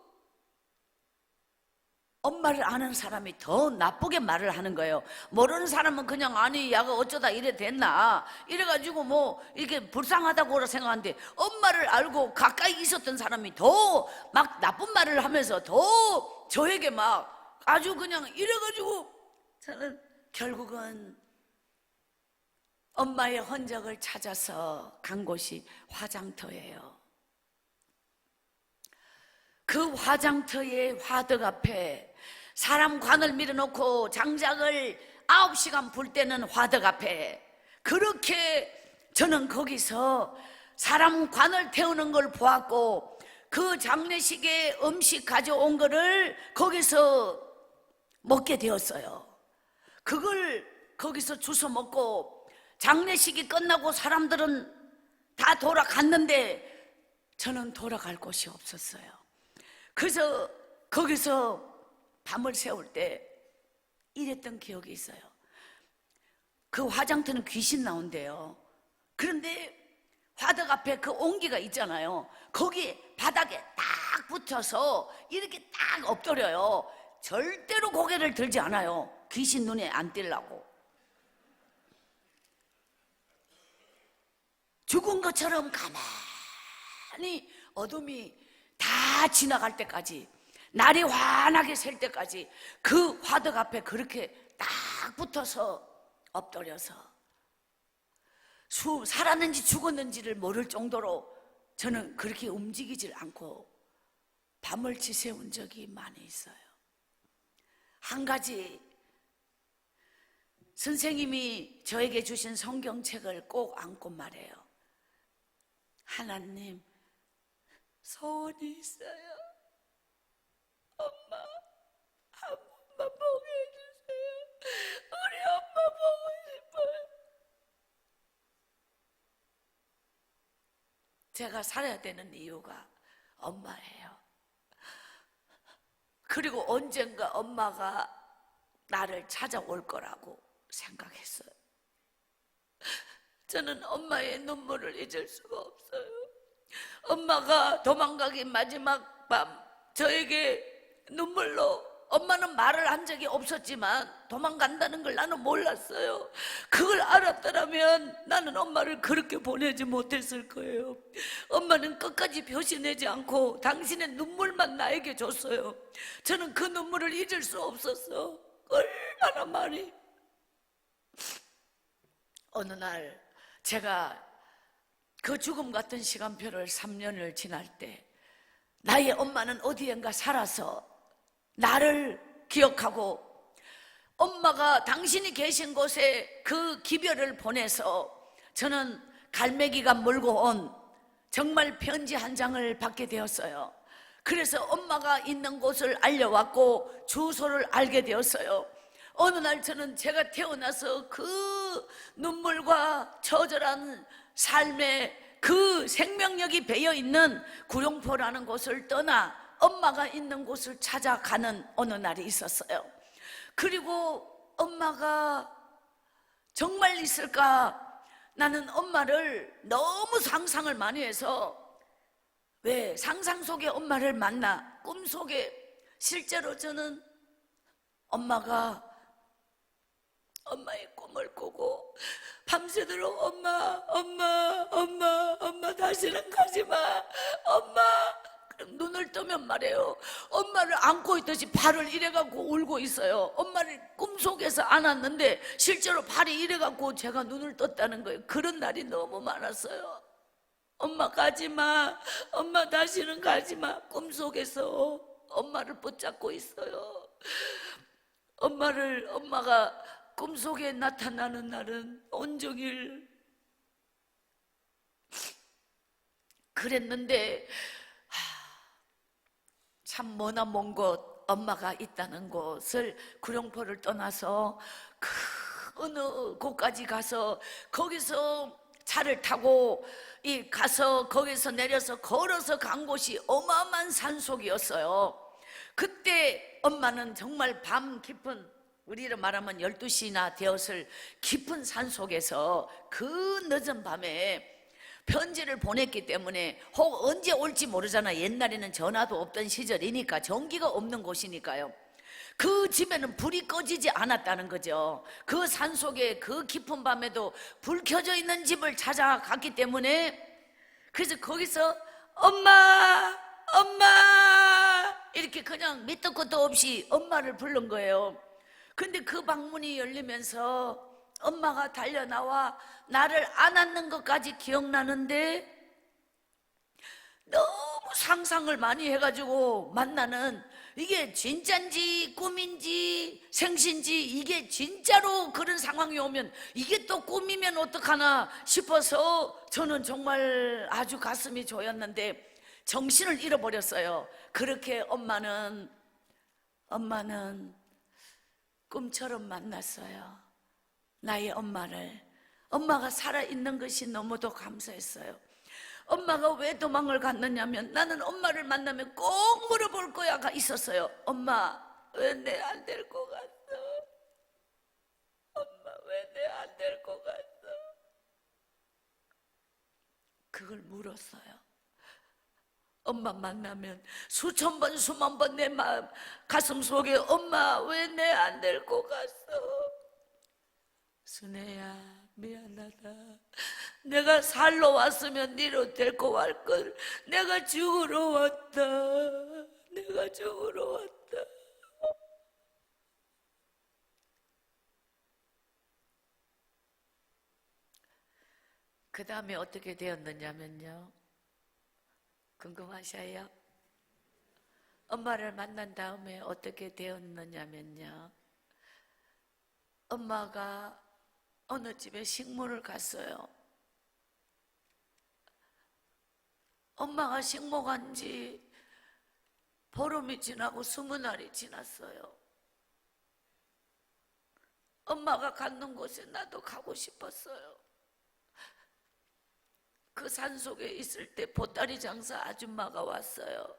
엄마를 아는 사람이 더 나쁘게 말을 하는 거예요. 모르는 사람은 그냥 아니 야가 어쩌다 이래 됐나 이래가지고 뭐 이렇게 불쌍하다고 생각하는데 엄마를 알고 가까이 있었던 사람이 더 막 나쁜 말을 하면서 더 저에게 막 아주 그냥 이래가지고 저는 결국은 엄마의 흔적을 찾아서 간 곳이 화장터예요. 그 화장터의 화덕 앞에 사람 관을 밀어놓고 장작을 9시간 불 때는 화덕 앞에 그렇게 저는 거기서 사람 관을 태우는 걸 보았고 그 장례식에 음식 가져온 거를 거기서 먹게 되었어요. 그걸 거기서 주워 먹고 장례식이 끝나고 사람들은 다 돌아갔는데 저는 돌아갈 곳이 없었어요. 그래서 거기서 밤을 새울 때 이랬던 기억이 있어요. 그 화장터는 귀신 나온대요. 그런데 화덕 앞에 그 옹기가 있잖아요. 거기 바닥에 딱 붙어서 이렇게 딱 엎드려요. 절대로 고개를 들지 않아요. 귀신 눈에 안 띄려고. 죽은 것처럼 가만히 어둠이 다 지나갈 때까지 날이 환하게 셀 때까지 그 화덕 앞에 그렇게 딱 붙어서 엎드려서 살았는지 죽었는지를 모를 정도로 저는 그렇게 움직이질 않고 밤을 지새운 적이 많이 있어요. 한 가지 선생님이 저에게 주신 성경책을 꼭 안고 말해요. 하나님 소원이 있어요. 엄마 한 번만 보게 제가 살아야 되는 이유가 엄마예요. 그리고 언젠가 엄마가 나를 찾아올 거라고 생각했어요. 저는 엄마의 눈물을 잊을 수가 없어요. 엄마가 도망가기 마지막 밤 저에게 눈물로, 엄마는 말을 한 적이 없었지만 도망간다는 걸 나는 몰랐어요. 그걸 알았더라면 나는 엄마를 그렇게 보내지 못했을 거예요. 엄마는 끝까지 표시내지 않고 당신의 눈물만 나에게 줬어요. 저는 그 눈물을 잊을 수 없었어. 얼마나 많이. 어느 날 제가 그 죽음 같은 시간표를 3년을 지날 때 나의 엄마는 어디엔가 살아서 나를 기억하고, 엄마가 당신이 계신 곳에 그 기별을 보내서 저는 갈매기가 몰고 온 정말 편지 한 장을 받게 되었어요. 그래서 엄마가 있는 곳을 알려왔고 주소를 알게 되었어요. 어느 날 저는 제가 태어나서 그 눈물과 처절한 삶에 그 생명력이 배어있는 구룡포라는 곳을 떠나 엄마가 있는 곳을 찾아가는 어느 날이 있었어요. 그리고 엄마가 정말 있을까? 나는 엄마를 너무 상상을 많이 해서, 왜 상상 속에 엄마를 만나 꿈속에, 실제로 저는 엄마의 꿈을 꾸고 밤새도록 엄마 다시는 가지마, 엄마. 눈을 뜨면 말이에요, 엄마를 안고 있듯이 발을 이래갖고 울고 있어요. 엄마를 꿈속에서 안았는데 실제로 발이 이래갖고 제가 눈을 떴다는 거예요. 그런 날이 너무 많았어요. 엄마 가지마, 엄마 다시는 가지마. 꿈속에서 엄마를 붙잡고 있어요. 엄마가 꿈속에 나타나는 날은 온종일 그랬는데, 참 머나 먼 곳, 엄마가 있다는 곳을, 구룡포를 떠나서 그 어느 곳까지 가서 거기서 차를 타고 가서 거기서 내려서 걸어서 간 곳이 어마어마한 산속이었어요. 그때 엄마는 정말 밤 깊은, 우리로 말하면 12시나 되었을 깊은 산속에서 그 늦은 밤에 편지를 보냈기 때문에, 혹 언제 올지 모르잖아. 옛날에는 전화도 없던 시절이니까, 전기가 없는 곳이니까요. 그 집에는 불이 꺼지지 않았다는 거죠. 그 산속에 그 깊은 밤에도 불 켜져 있는 집을 찾아갔기 때문에, 그래서 거기서 엄마 이렇게 그냥 밑도 끝도 없이 엄마를 부른 거예요. 근데 그 방문이 열리면서 엄마가 달려나와 나를 안았는 것까지 기억나는데, 너무 상상을 많이 해가지고 만나는, 이게 진짠지 꿈인지 생신지, 이게 진짜로 그런 상황이 오면 이게 또 꿈이면 어떡하나 싶어서 저는 정말 아주 가슴이 조였는데 정신을 잃어버렸어요. 그렇게 엄마는 꿈처럼 만났어요. 나의 엄마를. 엄마가 살아있는 것이 너무도 감사했어요. 엄마가 왜 도망을 갔느냐면, 나는 엄마를 만나면 꼭 물어볼 거야가 있었어요. 엄마 왜 내 안 될 것 같어? 엄마 왜 내 안 될 것 같어? 그걸 물었어요. 엄마 만나면 수천 번 수만 번 내 마음 가슴 속에 엄마 왜 내 안 될 것 같어? 순애야 미안하다. 내가 살러 왔으면 니로 데리고 갈걸. 내가 죽으러 왔다. 내가 죽으러 왔다. 그 다음에 어떻게 되었느냐면요, 궁금하셔요? 엄마를 만난 다음에 어떻게 되었느냐면요, 엄마가 어느 집에 식모를 갔어요. 엄마가 식모 간 지 보름이 지나고 20날이 지났어요. 엄마가 갔는 곳에 나도 가고 싶었어요. 그 산속에 있을 때 보따리 장사 아줌마가 왔어요.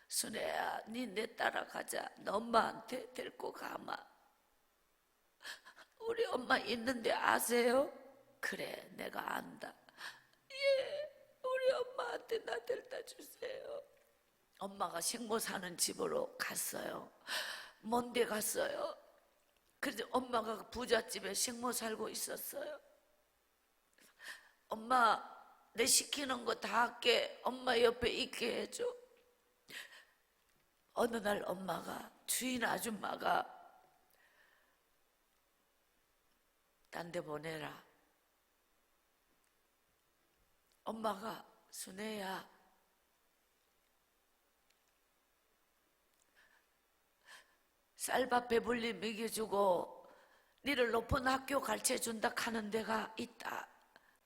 순애야, 니 내 따라가자. 너 엄마한테 데리고 가마. 우리 엄마 있는데 아세요? 그래, 내가 안다. 예, 우리 엄마한테 나 데려다 주세요. 엄마가 식모 사는 집으로 갔어요. 먼데 갔어요. 그래서 엄마가 부잣집에 식모 살고 있었어요. 엄마, 내 시키는 거 다 할게. 엄마 옆에 있게 해줘. 어느 날 엄마가, 주인 아줌마가 딴 데 보내라. 엄마가, 순애야, 쌀밥 배불리 먹여주고 니를 높은 학교 가르쳐준다 하는 데가 있다.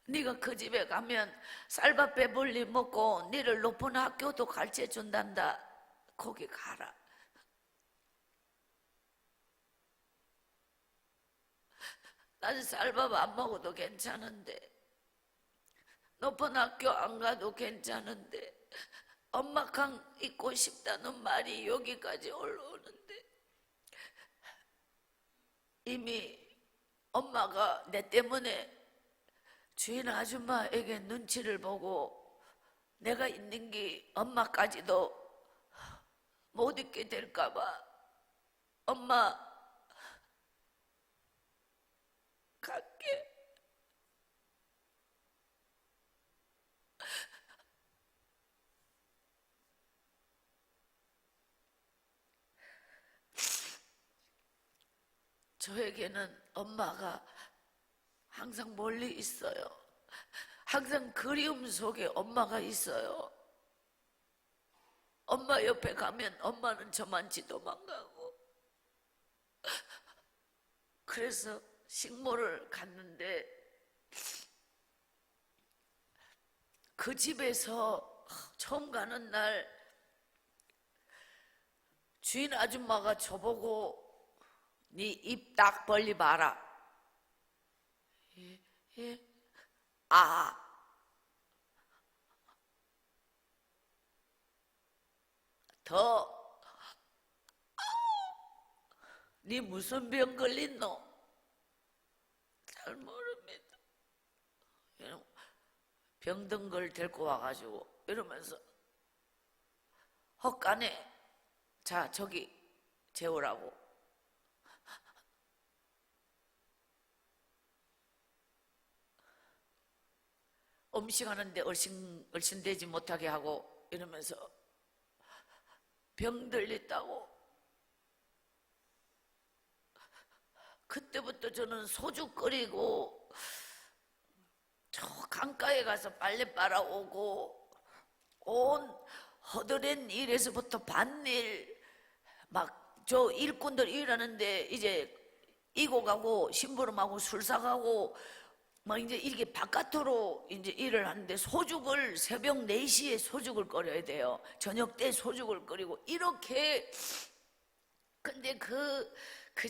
네가 그 집에 가면 쌀밥 배불리 먹고 니를 높은 학교도 가르쳐준단다. 거기 가라. 난 쌀밥 안 먹어도 괜찮은데, 높은 학교 안 가도 괜찮은데, 엄마랑 있고 싶다는 말이 여기까지 올라오는데, 이미 엄마가 내 때문에 주인 아줌마에게 눈치를 보고 내가 있는 게 엄마까지도 못 있게 될까봐 엄마 갈게. 저에게는 엄마가 항상 멀리 있어요. 항상 그리움 속에 엄마가 있어요. 엄마 옆에 가면 엄마는 저만치 도망가고. 그래서 식모를 갔는데 그 집에서 처음 가는 날 주인 아줌마가 저보고 네 입 딱 벌리 봐라. 예, 예. 아, 더, 네 무슨 병 걸린노? 잘 모릅니다. 병든 걸 데리고 와가지고 이러면서 헛간에 자 저기 재우라고. 음식하는데 얼씬되지 못하게 하고 이러면서 병들 있다고. 그때부터 저는 소주 끓이고 저 강가에 가서 빨래 빨아오고 온 허드렛 일에서부터 밭일 막 저 일꾼들 일하는데 이제 이고 가고 심부름하고 술 사가고 막 이제 이렇게 바깥으로 이제 일을 하는데 소죽을 새벽 4시에 소죽을 끓여야 돼요. 저녁 때 소죽을 끓이고 이렇게. 근데 그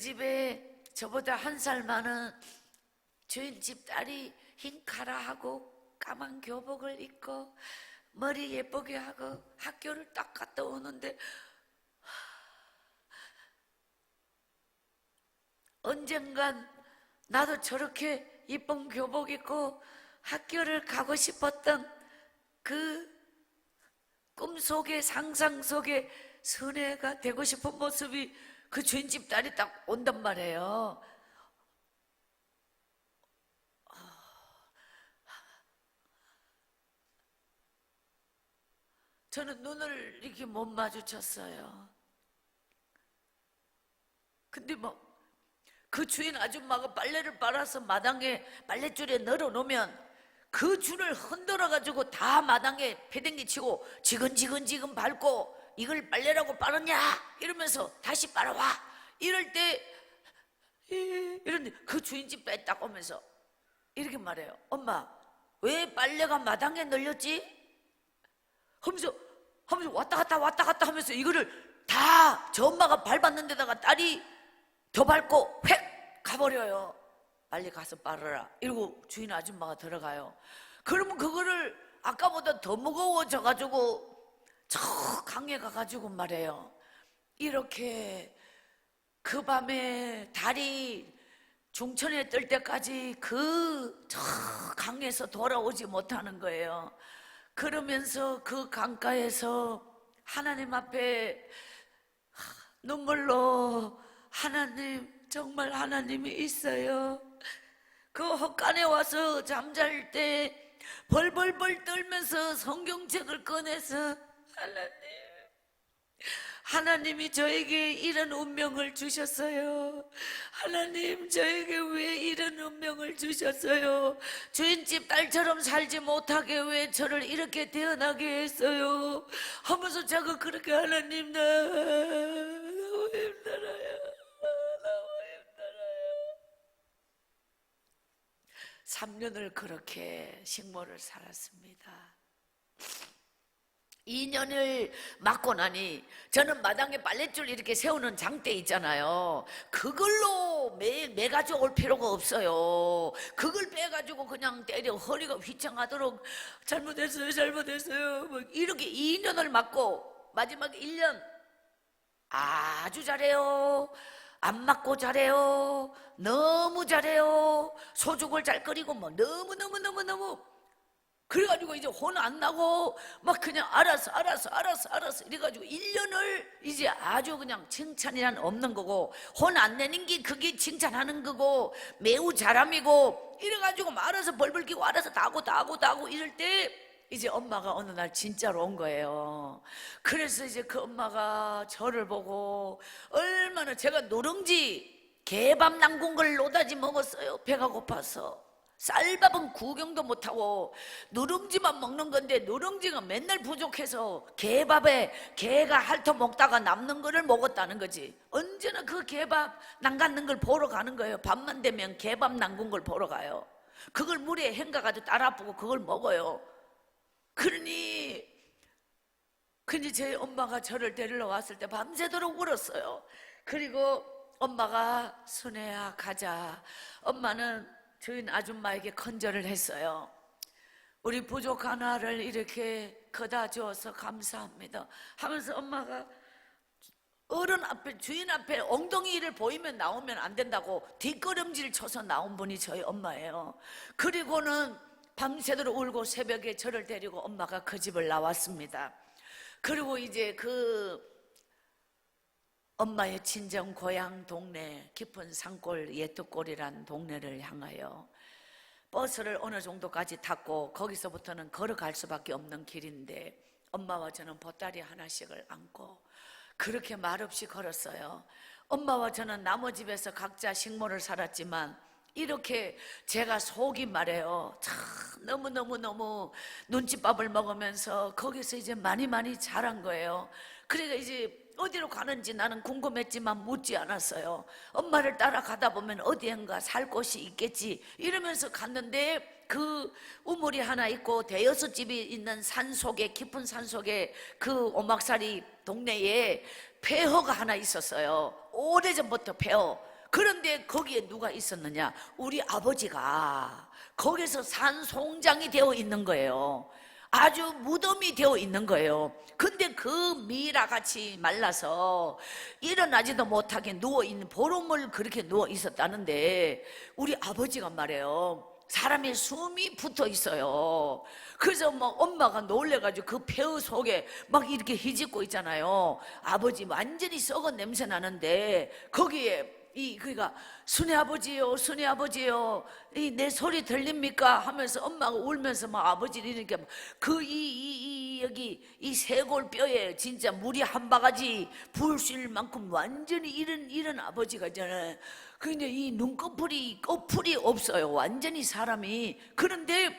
집에 저보다 1살 많은 주인집 딸이 흰 카라하고 까만 교복을 입고 머리 예쁘게 하고 학교를 딱 갔다 오는데 언젠간 나도 저렇게 이쁜 교복 입고 학교를 가고 싶었던 그 꿈속에 상상 속에 선애가 되고 싶은 모습이 그 주인집 딸이 딱 온단 말이에요. 저는 눈을 이렇게 못 마주쳤어요. 근데 뭐 그 주인 아줌마가 빨래를 빨아서 마당에 빨랫줄에 널어놓으면 그 줄을 흔들어가지고 다 마당에 패댕기 치고 지근지근 밟고 이걸 빨래라고 빨았냐 이러면서 다시 빨아와 이럴 때 이런데 그 주인집 딸이 딱 오면서 이렇게 말해요. 엄마 왜 빨래가 마당에 널렸지? 하면서 왔다 갔다 하면서 이거를 다 저 엄마가 밟았는 데다가 딸이 더 밟고 획 가버려요. 빨리 가서 빨아라 이러고 주인 아줌마가 들어가요. 그러면 그거를 아까보다 더 무거워져 가지고 저 강에 가가지고 말이에요, 이렇게 그 밤에 달이 중천에 뜰 때까지 그 저 강에서 돌아오지 못하는 거예요. 그러면서 그 강가에서 하나님 앞에 눈물로, 하나님, 정말 하나님이 있어요. 그 헛간에 와서 잠잘 때 벌벌벌 떨면서 성경책을 꺼내서, 하나님이 저에게 이런 운명을 주셨어요. 하나님, 저에게 왜 이런 운명을 주셨어요? 주인집 딸처럼 살지 못하게 왜 저를 이렇게 태어나게 했어요? 하면서 제가 그렇게, 하나님, 나 너무 힘들어요. 너무 힘들어요. 3년을 그렇게 식모를 살았습니다. 2년을 맞고 나니 저는 마당에 빨랫줄 이렇게 세우는 장대 있잖아요. 그걸로 매가지고 올 필요가 없어요. 그걸 빼가지고 그냥 때려 허리가 휘청하도록, 잘못했어요, 잘못했어요, 뭐 이렇게 2년을 맞고 마지막 1년 아주 잘해요. 안 맞고 잘해요. 너무 잘해요. 소죽을 잘 끓이고 뭐 너무 그래가지고 이제 혼 안 나고 막 그냥 알았어 이래가지고 1년을 이제 아주 그냥 칭찬이란 없는 거고, 혼 안 내는 게 그게 칭찬하는 거고, 매우 잘함이고, 이래가지고 막 알아서 벌벌 끼고 알아서 다 하고 이럴 때 이제 엄마가 어느 날 진짜로 온 거예요. 그래서 이제 그 엄마가 저를 보고, 얼마나 제가 누룽지 개밥 남군 걸 노다지 먹었어요. 배가 고파서. 쌀밥은 구경도 못하고 누룽지만 먹는 건데, 누룽지가 맨날 부족해서 개밥에 개가 핥아 먹다가 남는 거를 먹었다는 거지. 언제나 그 개밥 남갔는 걸 보러 가는 거예요. 밤만 되면 개밥 남군 걸 보러 가요. 그걸 물에 헹가가지고 따라 부고 그걸 먹어요. 그러니 저희 엄마가 저를 데리러 왔을 때 밤새도록 울었어요. 그리고 엄마가, 순애야 가자. 엄마는 주인 아줌마에게 컨절을 했어요. 우리 부족 하나를 이렇게 거다 주어서 감사합니다 하면서 엄마가 어른 앞에, 주인 앞에 엉덩이를 보이면 나오면 안 된다고 뒷걸음질 쳐서 나온 분이 저희 엄마예요. 그리고는 밤새도록 울고 새벽에 저를 데리고 엄마가 그 집을 나왔습니다. 그리고 이제 그 엄마의 친정 고향 동네, 깊은 산골 예특골이란 동네를 향하여 버스를 어느 정도까지 탔고, 거기서부터는 걸어갈 수밖에 없는 길인데 엄마와 저는 보따리 하나씩을 안고 그렇게 말없이 걸었어요. 엄마와 저는 나무 집에서 각자 식모를 살았지만 이렇게 제가 속이 말해요, 참 너무 눈칫밥을 먹으면서 거기서 이제 많이 자란 거예요. 그러니까 이제 어디로 가는지 나는 궁금했지만 묻지 않았어요. 엄마를 따라가다 보면 어디엔가 살 곳이 있겠지 이러면서 갔는데, 그 우물이 하나 있고 대여섯 집이 있는 산속에, 깊은 산속에 그 오막살이 동네에 폐허가 하나 있었어요. 오래전부터 폐허. 그런데 거기에 누가 있었느냐, 우리 아버지가 거기서 산송장이 되어 있는 거예요. 아주 무덤이 되어 있는 거예요. 근데 그 미라같이 말라서 일어나지도 못하게 누워있는, 보름을 그렇게 누워 있었다는데 우리 아버지가 말해요, 사람의 숨이 붙어 있어요. 그래서 막 엄마가 놀래가지고 그 폐허 속에 막 이렇게 희짓고 있잖아요. 아버지 완전히 썩은 냄새 나는데 거기에 그러니까 순애 아버지요, 순애 아버지요, 내 소리 들립니까? 하면서 엄마가 울면서 막 아버지를 이렇게 여기 이 쇄골 뼈에 진짜 물이 한 바가지 부을 만큼 완전히 이런 아버지가 있잖아요. 근데 이 눈꺼풀이 꺼풀이 없어요. 완전히 사람이. 그런데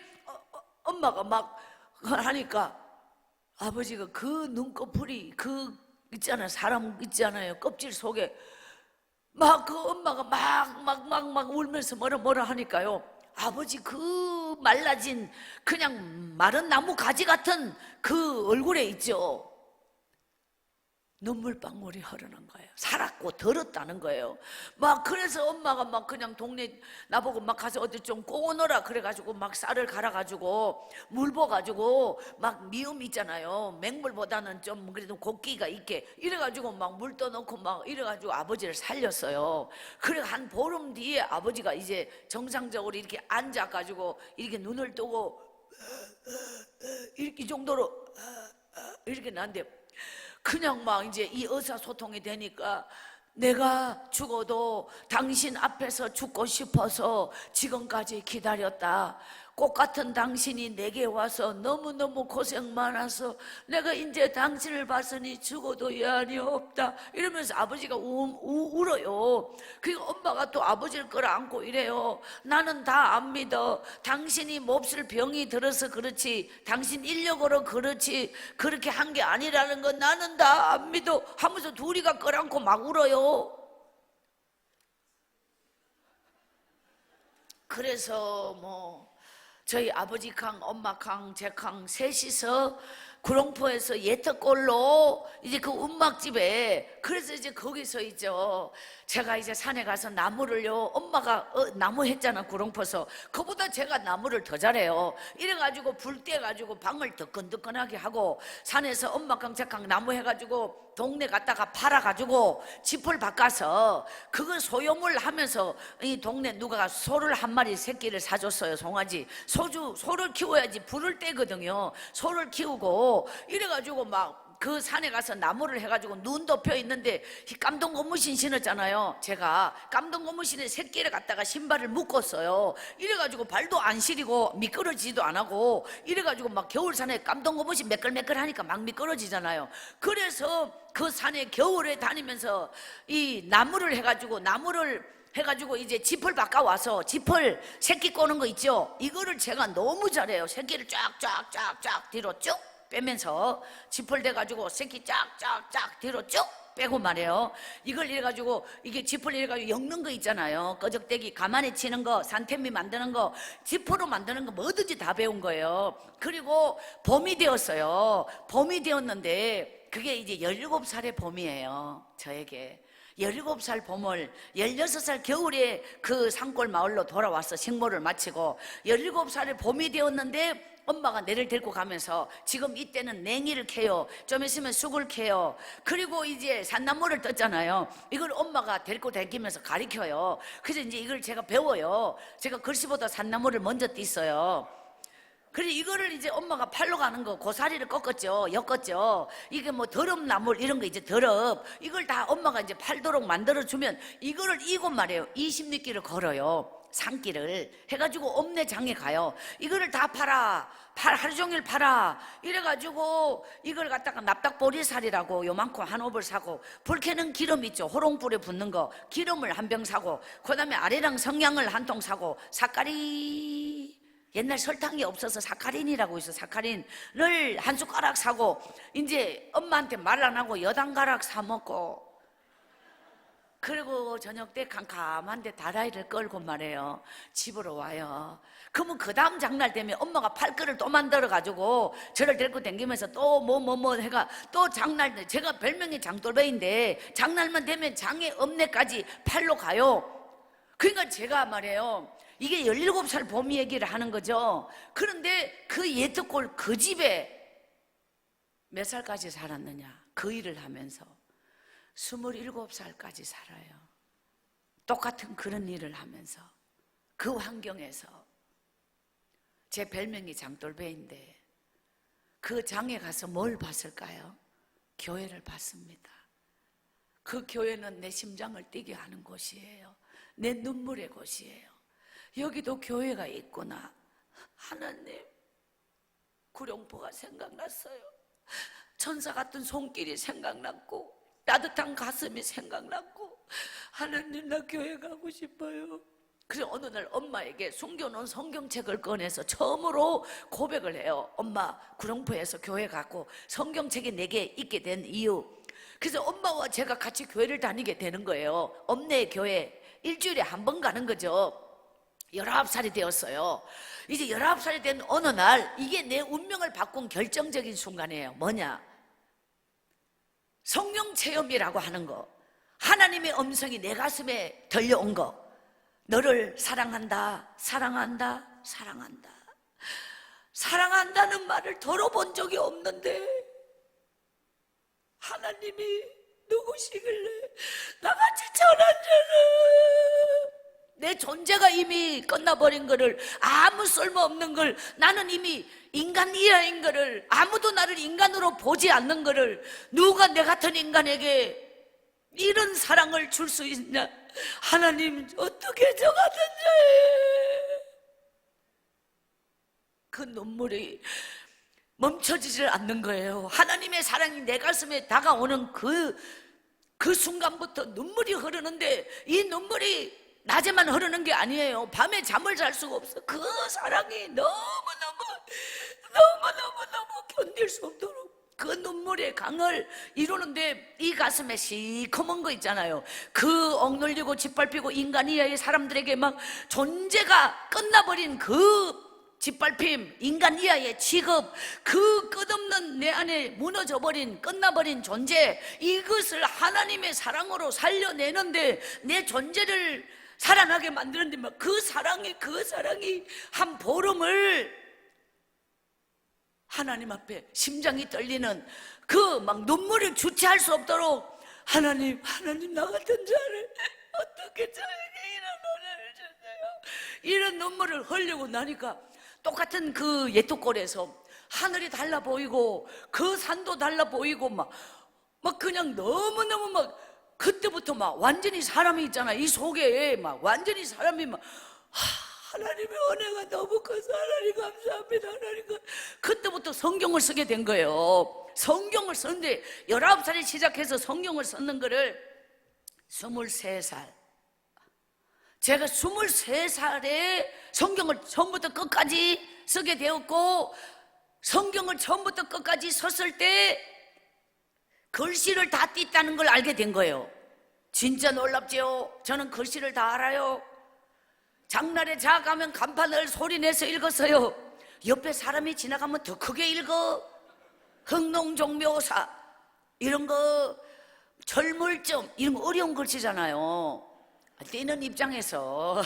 엄마가 막 하니까 아버지가 그 눈꺼풀이 그 있잖아요, 사람 있잖아요, 껍질 속에 막 그 엄마가 막 울면서 뭐라 하니까요, 아버지 그 말라진 그냥 마른 나무 가지 같은 그 얼굴에 있죠, 눈물방울이 흐르는 거예요. 살았고 더럽다는 거예요. 막 그래서 엄마가 막 그냥 동네 나보고 막 가서 어디 좀 꼬우너라 그래가지고 막 쌀을 갈아가지고 물 부어가지고 막 미음 있잖아요. 맹물보다는 좀 그래도 곱기가 있게 이래가지고 막 물 떠넣고 막 이래가지고 아버지를 살렸어요. 그래 한 보름 뒤에 아버지가 이제 정상적으로 이렇게 앉아가지고 이렇게 눈을 뜨고 이렇게 이 정도로 이렇게 나는데 그냥 막 이제 이 의사소통이 되니까 내가 죽어도 당신 앞에서 죽고 싶어서 지금까지 기다렸다. 꽃 같은 당신이 내게 와서 너무너무 고생 많아서 내가 이제 당신을 봤으니 죽어도 여한이 없다. 이러면서 아버지가 울어요. 그리고 엄마가 또 아버지를 끌어안고 이래요. 나는 다 안 믿어. 당신이 몹쓸 병이 들어서 그렇지, 당신 인력으로 그렇지, 그렇게 한 게 아니라는 건 나는 다 안 믿어 하면서 둘이가 끌어안고 막 울어요. 그래서 뭐 저희 아버지 강, 엄마 강, 제 강 셋이서 구룡포에서 예터골로 이제 그 움막집에, 그래서 이제 거기서 있죠. 제가 이제 산에 가서 나무를요, 엄마가 나무 했잖아, 구룡포에서. 그보다 제가 나무를 더 잘해요. 이래가지고 불 떼가지고 방을 뜨끈뜨끈하게 하고, 산에서 엄마 강, 제 강 나무 해가지고 동네 갔다가 팔아가지고 지풀 바꿔서 그거 소유물 하면서 이 동네 누가 소를 한 마리 새끼를 사줬어요. 송아지 소를 키워야지 불을 떼거든요. 소를 키우고 이래가지고 막 그 산에 가서 나무를 해가지고 눈 덮여 있는데 깜동 고무신 신었잖아요. 제가 깜동 고무신에 새끼를 갖다가 신발을 묶었어요. 이래가지고 발도 안 시리고 미끄러지지도 안 하고 이래가지고 막 겨울산에 깜동 고무신 매끌매끌하니까 막 미끄러지잖아요. 그래서 그 산에 겨울에 다니면서 이 나무를 해가지고 이제 지풀 바꿔와서 지풀 새끼 꼬는 거 있죠. 이거를 제가 너무 잘해요. 새끼를 쫙쫙쫙쫙 뒤로 쭉 빼면서 지풀 대가지고 새끼 쫙쫙쫙 뒤로 쭉 빼고 말이에요. 이걸 이래가지고 이게 지풀 이래가지고 엮는 거 있잖아요. 꺼적대기 가만히 치는 거, 산태미 만드는 거, 지퍼로 만드는 거 뭐든지 다 배운 거예요. 그리고 봄이 되었어요. 봄이 되었는데 그게 이제 17살의 봄이에요. 저에게 17살 봄을 16살 겨울에 그 산골 마을로 돌아와서 식모를 마치고 17살의 봄이 되었는데 엄마가 내를 데리고 가면서 지금 이때는 냉이를 캐요. 좀 있으면 쑥을 캐요. 그리고 이제 산나물을 떴잖아요. 이걸 엄마가 데리고 다니면서 가르쳐요. 그래서 이제 이걸 제가 배워요. 제가 글씨보다 산나물을 먼저 띄어요. 그래 이거를 이제 엄마가 팔러 가는 거 고사리를 꺾었죠. 엮었죠. 이게 뭐 더럽나물 이런 거 이제 더럽 이걸 다 엄마가 이제 팔도록 만들어주면 이거를 이고 말이에요. 20리길을 걸어요. 산길을 해가지고 읍내장에 가요. 이거를 다 팔아. 하루 종일 팔아. 이래가지고 이걸 갖다가 납작보리살이라고 요만큼 한 옵을 사고, 불 켜는 기름 있죠. 호롱불에 붓는 거 기름을 한 병 사고, 그 다음에 아래랑 성냥을 한 통 사고, 사카리 옛날 설탕이 없어서 사카린이라고 있어. 사카린을 한 숟가락 사고, 이제 엄마한테 말 안 하고 여단가락 사 먹고, 그리고 저녁 때 캄캄한데 다라이를 끌고 말해요. 집으로 와요. 그러면 그 다음 장날 되면 엄마가 팔걸을 또 만들어가지고 저를 데리고 다니면서 또 뭐 해가 또 장날, 제가 별명이 장돌배인데 장날만 되면 장에 읍내까지 팔러 가요. 그러니까 제가 말해요. 이게 17살 봄 얘기를 하는 거죠. 그런데 그 예특골 그 집에 몇 살까지 살았느냐? 그 일을 하면서 27살까지 살아요. 똑같은 그런 일을 하면서 그 환경에서. 제 별명이 장돌배인데 그 장에 가서 뭘 봤을까요? 교회를 봤습니다. 그 교회는 내 심장을 뛰게 하는 곳이에요. 내 눈물의 곳이에요. 여기도 교회가 있구나. 하나님, 구룡포가 생각났어요. 천사 같은 손길이 생각났고 따뜻한 가슴이 생각났고, 하나님 나 교회 가고 싶어요. 그래서 어느 날 엄마에게 숨겨놓은 성경책을 꺼내서 처음으로 고백을 해요. 엄마, 구룡포에서 교회 가고 성경책이 내게 있게 된 이유. 그래서 엄마와 제가 같이 교회를 다니게 되는 거예요. 읍내 교회 일주일에 한 번 가는 거죠. 19살이 되었어요. 이제 19살이 된 어느 날 이게 내 운명을 바꾼 결정적인 순간이에요. 뭐냐? 성령 체험이라고 하는 거, 하나님의 음성이 내 가슴에 들려온 거, 너를 사랑한다, 사랑한다, 사랑한다. 사랑한다는 말을 들어본 적이 없는데 하나님이 누구시길래 나같이 천한 자는, 내 존재가 이미 끝나버린 거를, 아무 쓸모없는 걸, 나는 이미 인간 이하인 거를, 아무도 나를 인간으로 보지 않는 거를 누가 내 같은 인간에게 이런 사랑을 줄 수 있냐? 하나님, 어떻게 저 같은 자에 그 눈물이 멈춰지질 않는 거예요. 하나님의 사랑이 내 가슴에 다가오는 그 순간부터 눈물이 흐르는데, 이 눈물이 낮에만 흐르는 게 아니에요. 밤에 잠을 잘 수가 없어. 그 사랑이 너무너무 견딜 수 없도록 그 눈물의 강을 이루는데, 이 가슴에 시커먼 거 있잖아요. 그 억눌리고 짓밟히고 인간 이하의 사람들에게 막 존재가 끝나버린 그 짓밟힘, 인간 이하의 취급, 그 끝없는 내 안에 무너져버린, 끝나버린 존재, 이것을 하나님의 사랑으로 살려내는데, 내 존재를 살아나게 만드는데 막 그 사랑이 한 보름을 하나님 앞에 심장이 떨리는 그 막 눈물을 주체할 수 없도록, 하나님 나 같은 자를 어떻게 저에게 이런 은혜를 주세요, 이런 눈물을 흘리고 나니까 똑같은 그 예토골에서 하늘이 달라 보이고 그 산도 달라 보이고 막 그냥 너무너무 막, 그때부터 막 완전히 사람이 있잖아, 이 속에 막 완전히 사람이 막, 하나님의 은혜가 너무 커서 하나님 감사합니다, 하나님. 그때부터 성경을 쓰게 된 거예요. 성경을 썼는데 19살에 시작해서 성경을 썼는 거를 23살, 제가 23살에 성경을 처음부터 끝까지 쓰게 되었고, 성경을 처음부터 끝까지 썼을 때 글씨를 다 띄다는 걸 알게 된 거예요. 진짜 놀랍죠? 저는 글씨를 다 알아요. 장날에 자가면 간판을 소리내서 읽었어요. 옆에 사람이 지나가면 더 크게 읽어. 흥농종묘사 이런 거, 절물점 이런 거 어려운 글씨잖아요. 띄는 입장에서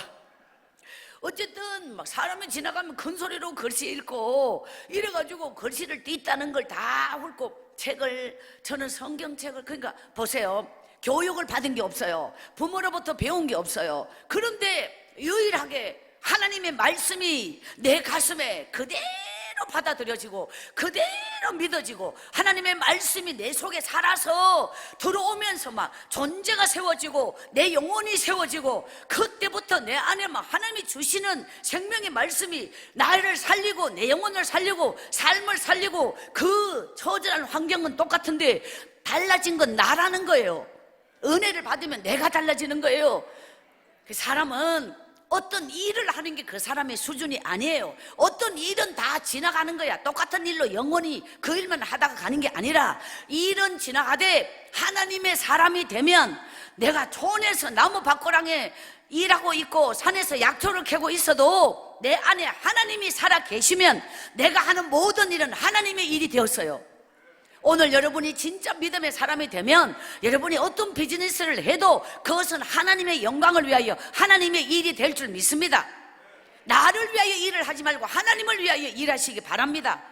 어쨌든 막 사람이 지나가면 큰 소리로 글씨 읽고 이래가지고 글씨를 띄다는 걸 다 훑고, 책을, 저는 성경책을, 그러니까 보세요, 교육을 받은 게 없어요. 부모로부터 배운 게 없어요. 그런데 유일하게 하나님의 말씀이 내 가슴에 그대로 받아들여지고 그대로 믿어지고, 하나님의 말씀이 내 속에 살아서 들어오면서 막 존재가 세워지고 내 영혼이 세워지고, 그때부터 내 안에 막 하나님이 주시는 생명의 말씀이 나를 살리고 내 영혼을 살리고 삶을 살리고, 그 처절한 환경은 똑같은데 달라진 건 나라는 거예요. 은혜를 받으면 내가 달라지는 거예요. 그 사람은 어떤 일을 하는 게 그 사람의 수준이 아니에요. 어떤 일은 다 지나가는 거야. 똑같은 일로 영원히 그 일만 하다가 가는 게 아니라, 일은 지나가되 하나님의 사람이 되면, 내가 촌에서 나무 밭고랑에 일하고 있고 산에서 약초를 캐고 있어도 내 안에 하나님이 살아 계시면 내가 하는 모든 일은 하나님의 일이 되었어요. 오늘 여러분이 진짜 믿음의 사람이 되면 여러분이 어떤 비즈니스를 해도 그것은 하나님의 영광을 위하여 하나님의 일이 될 줄 믿습니다. 나를 위하여 일을 하지 말고 하나님을 위하여 일하시기 바랍니다.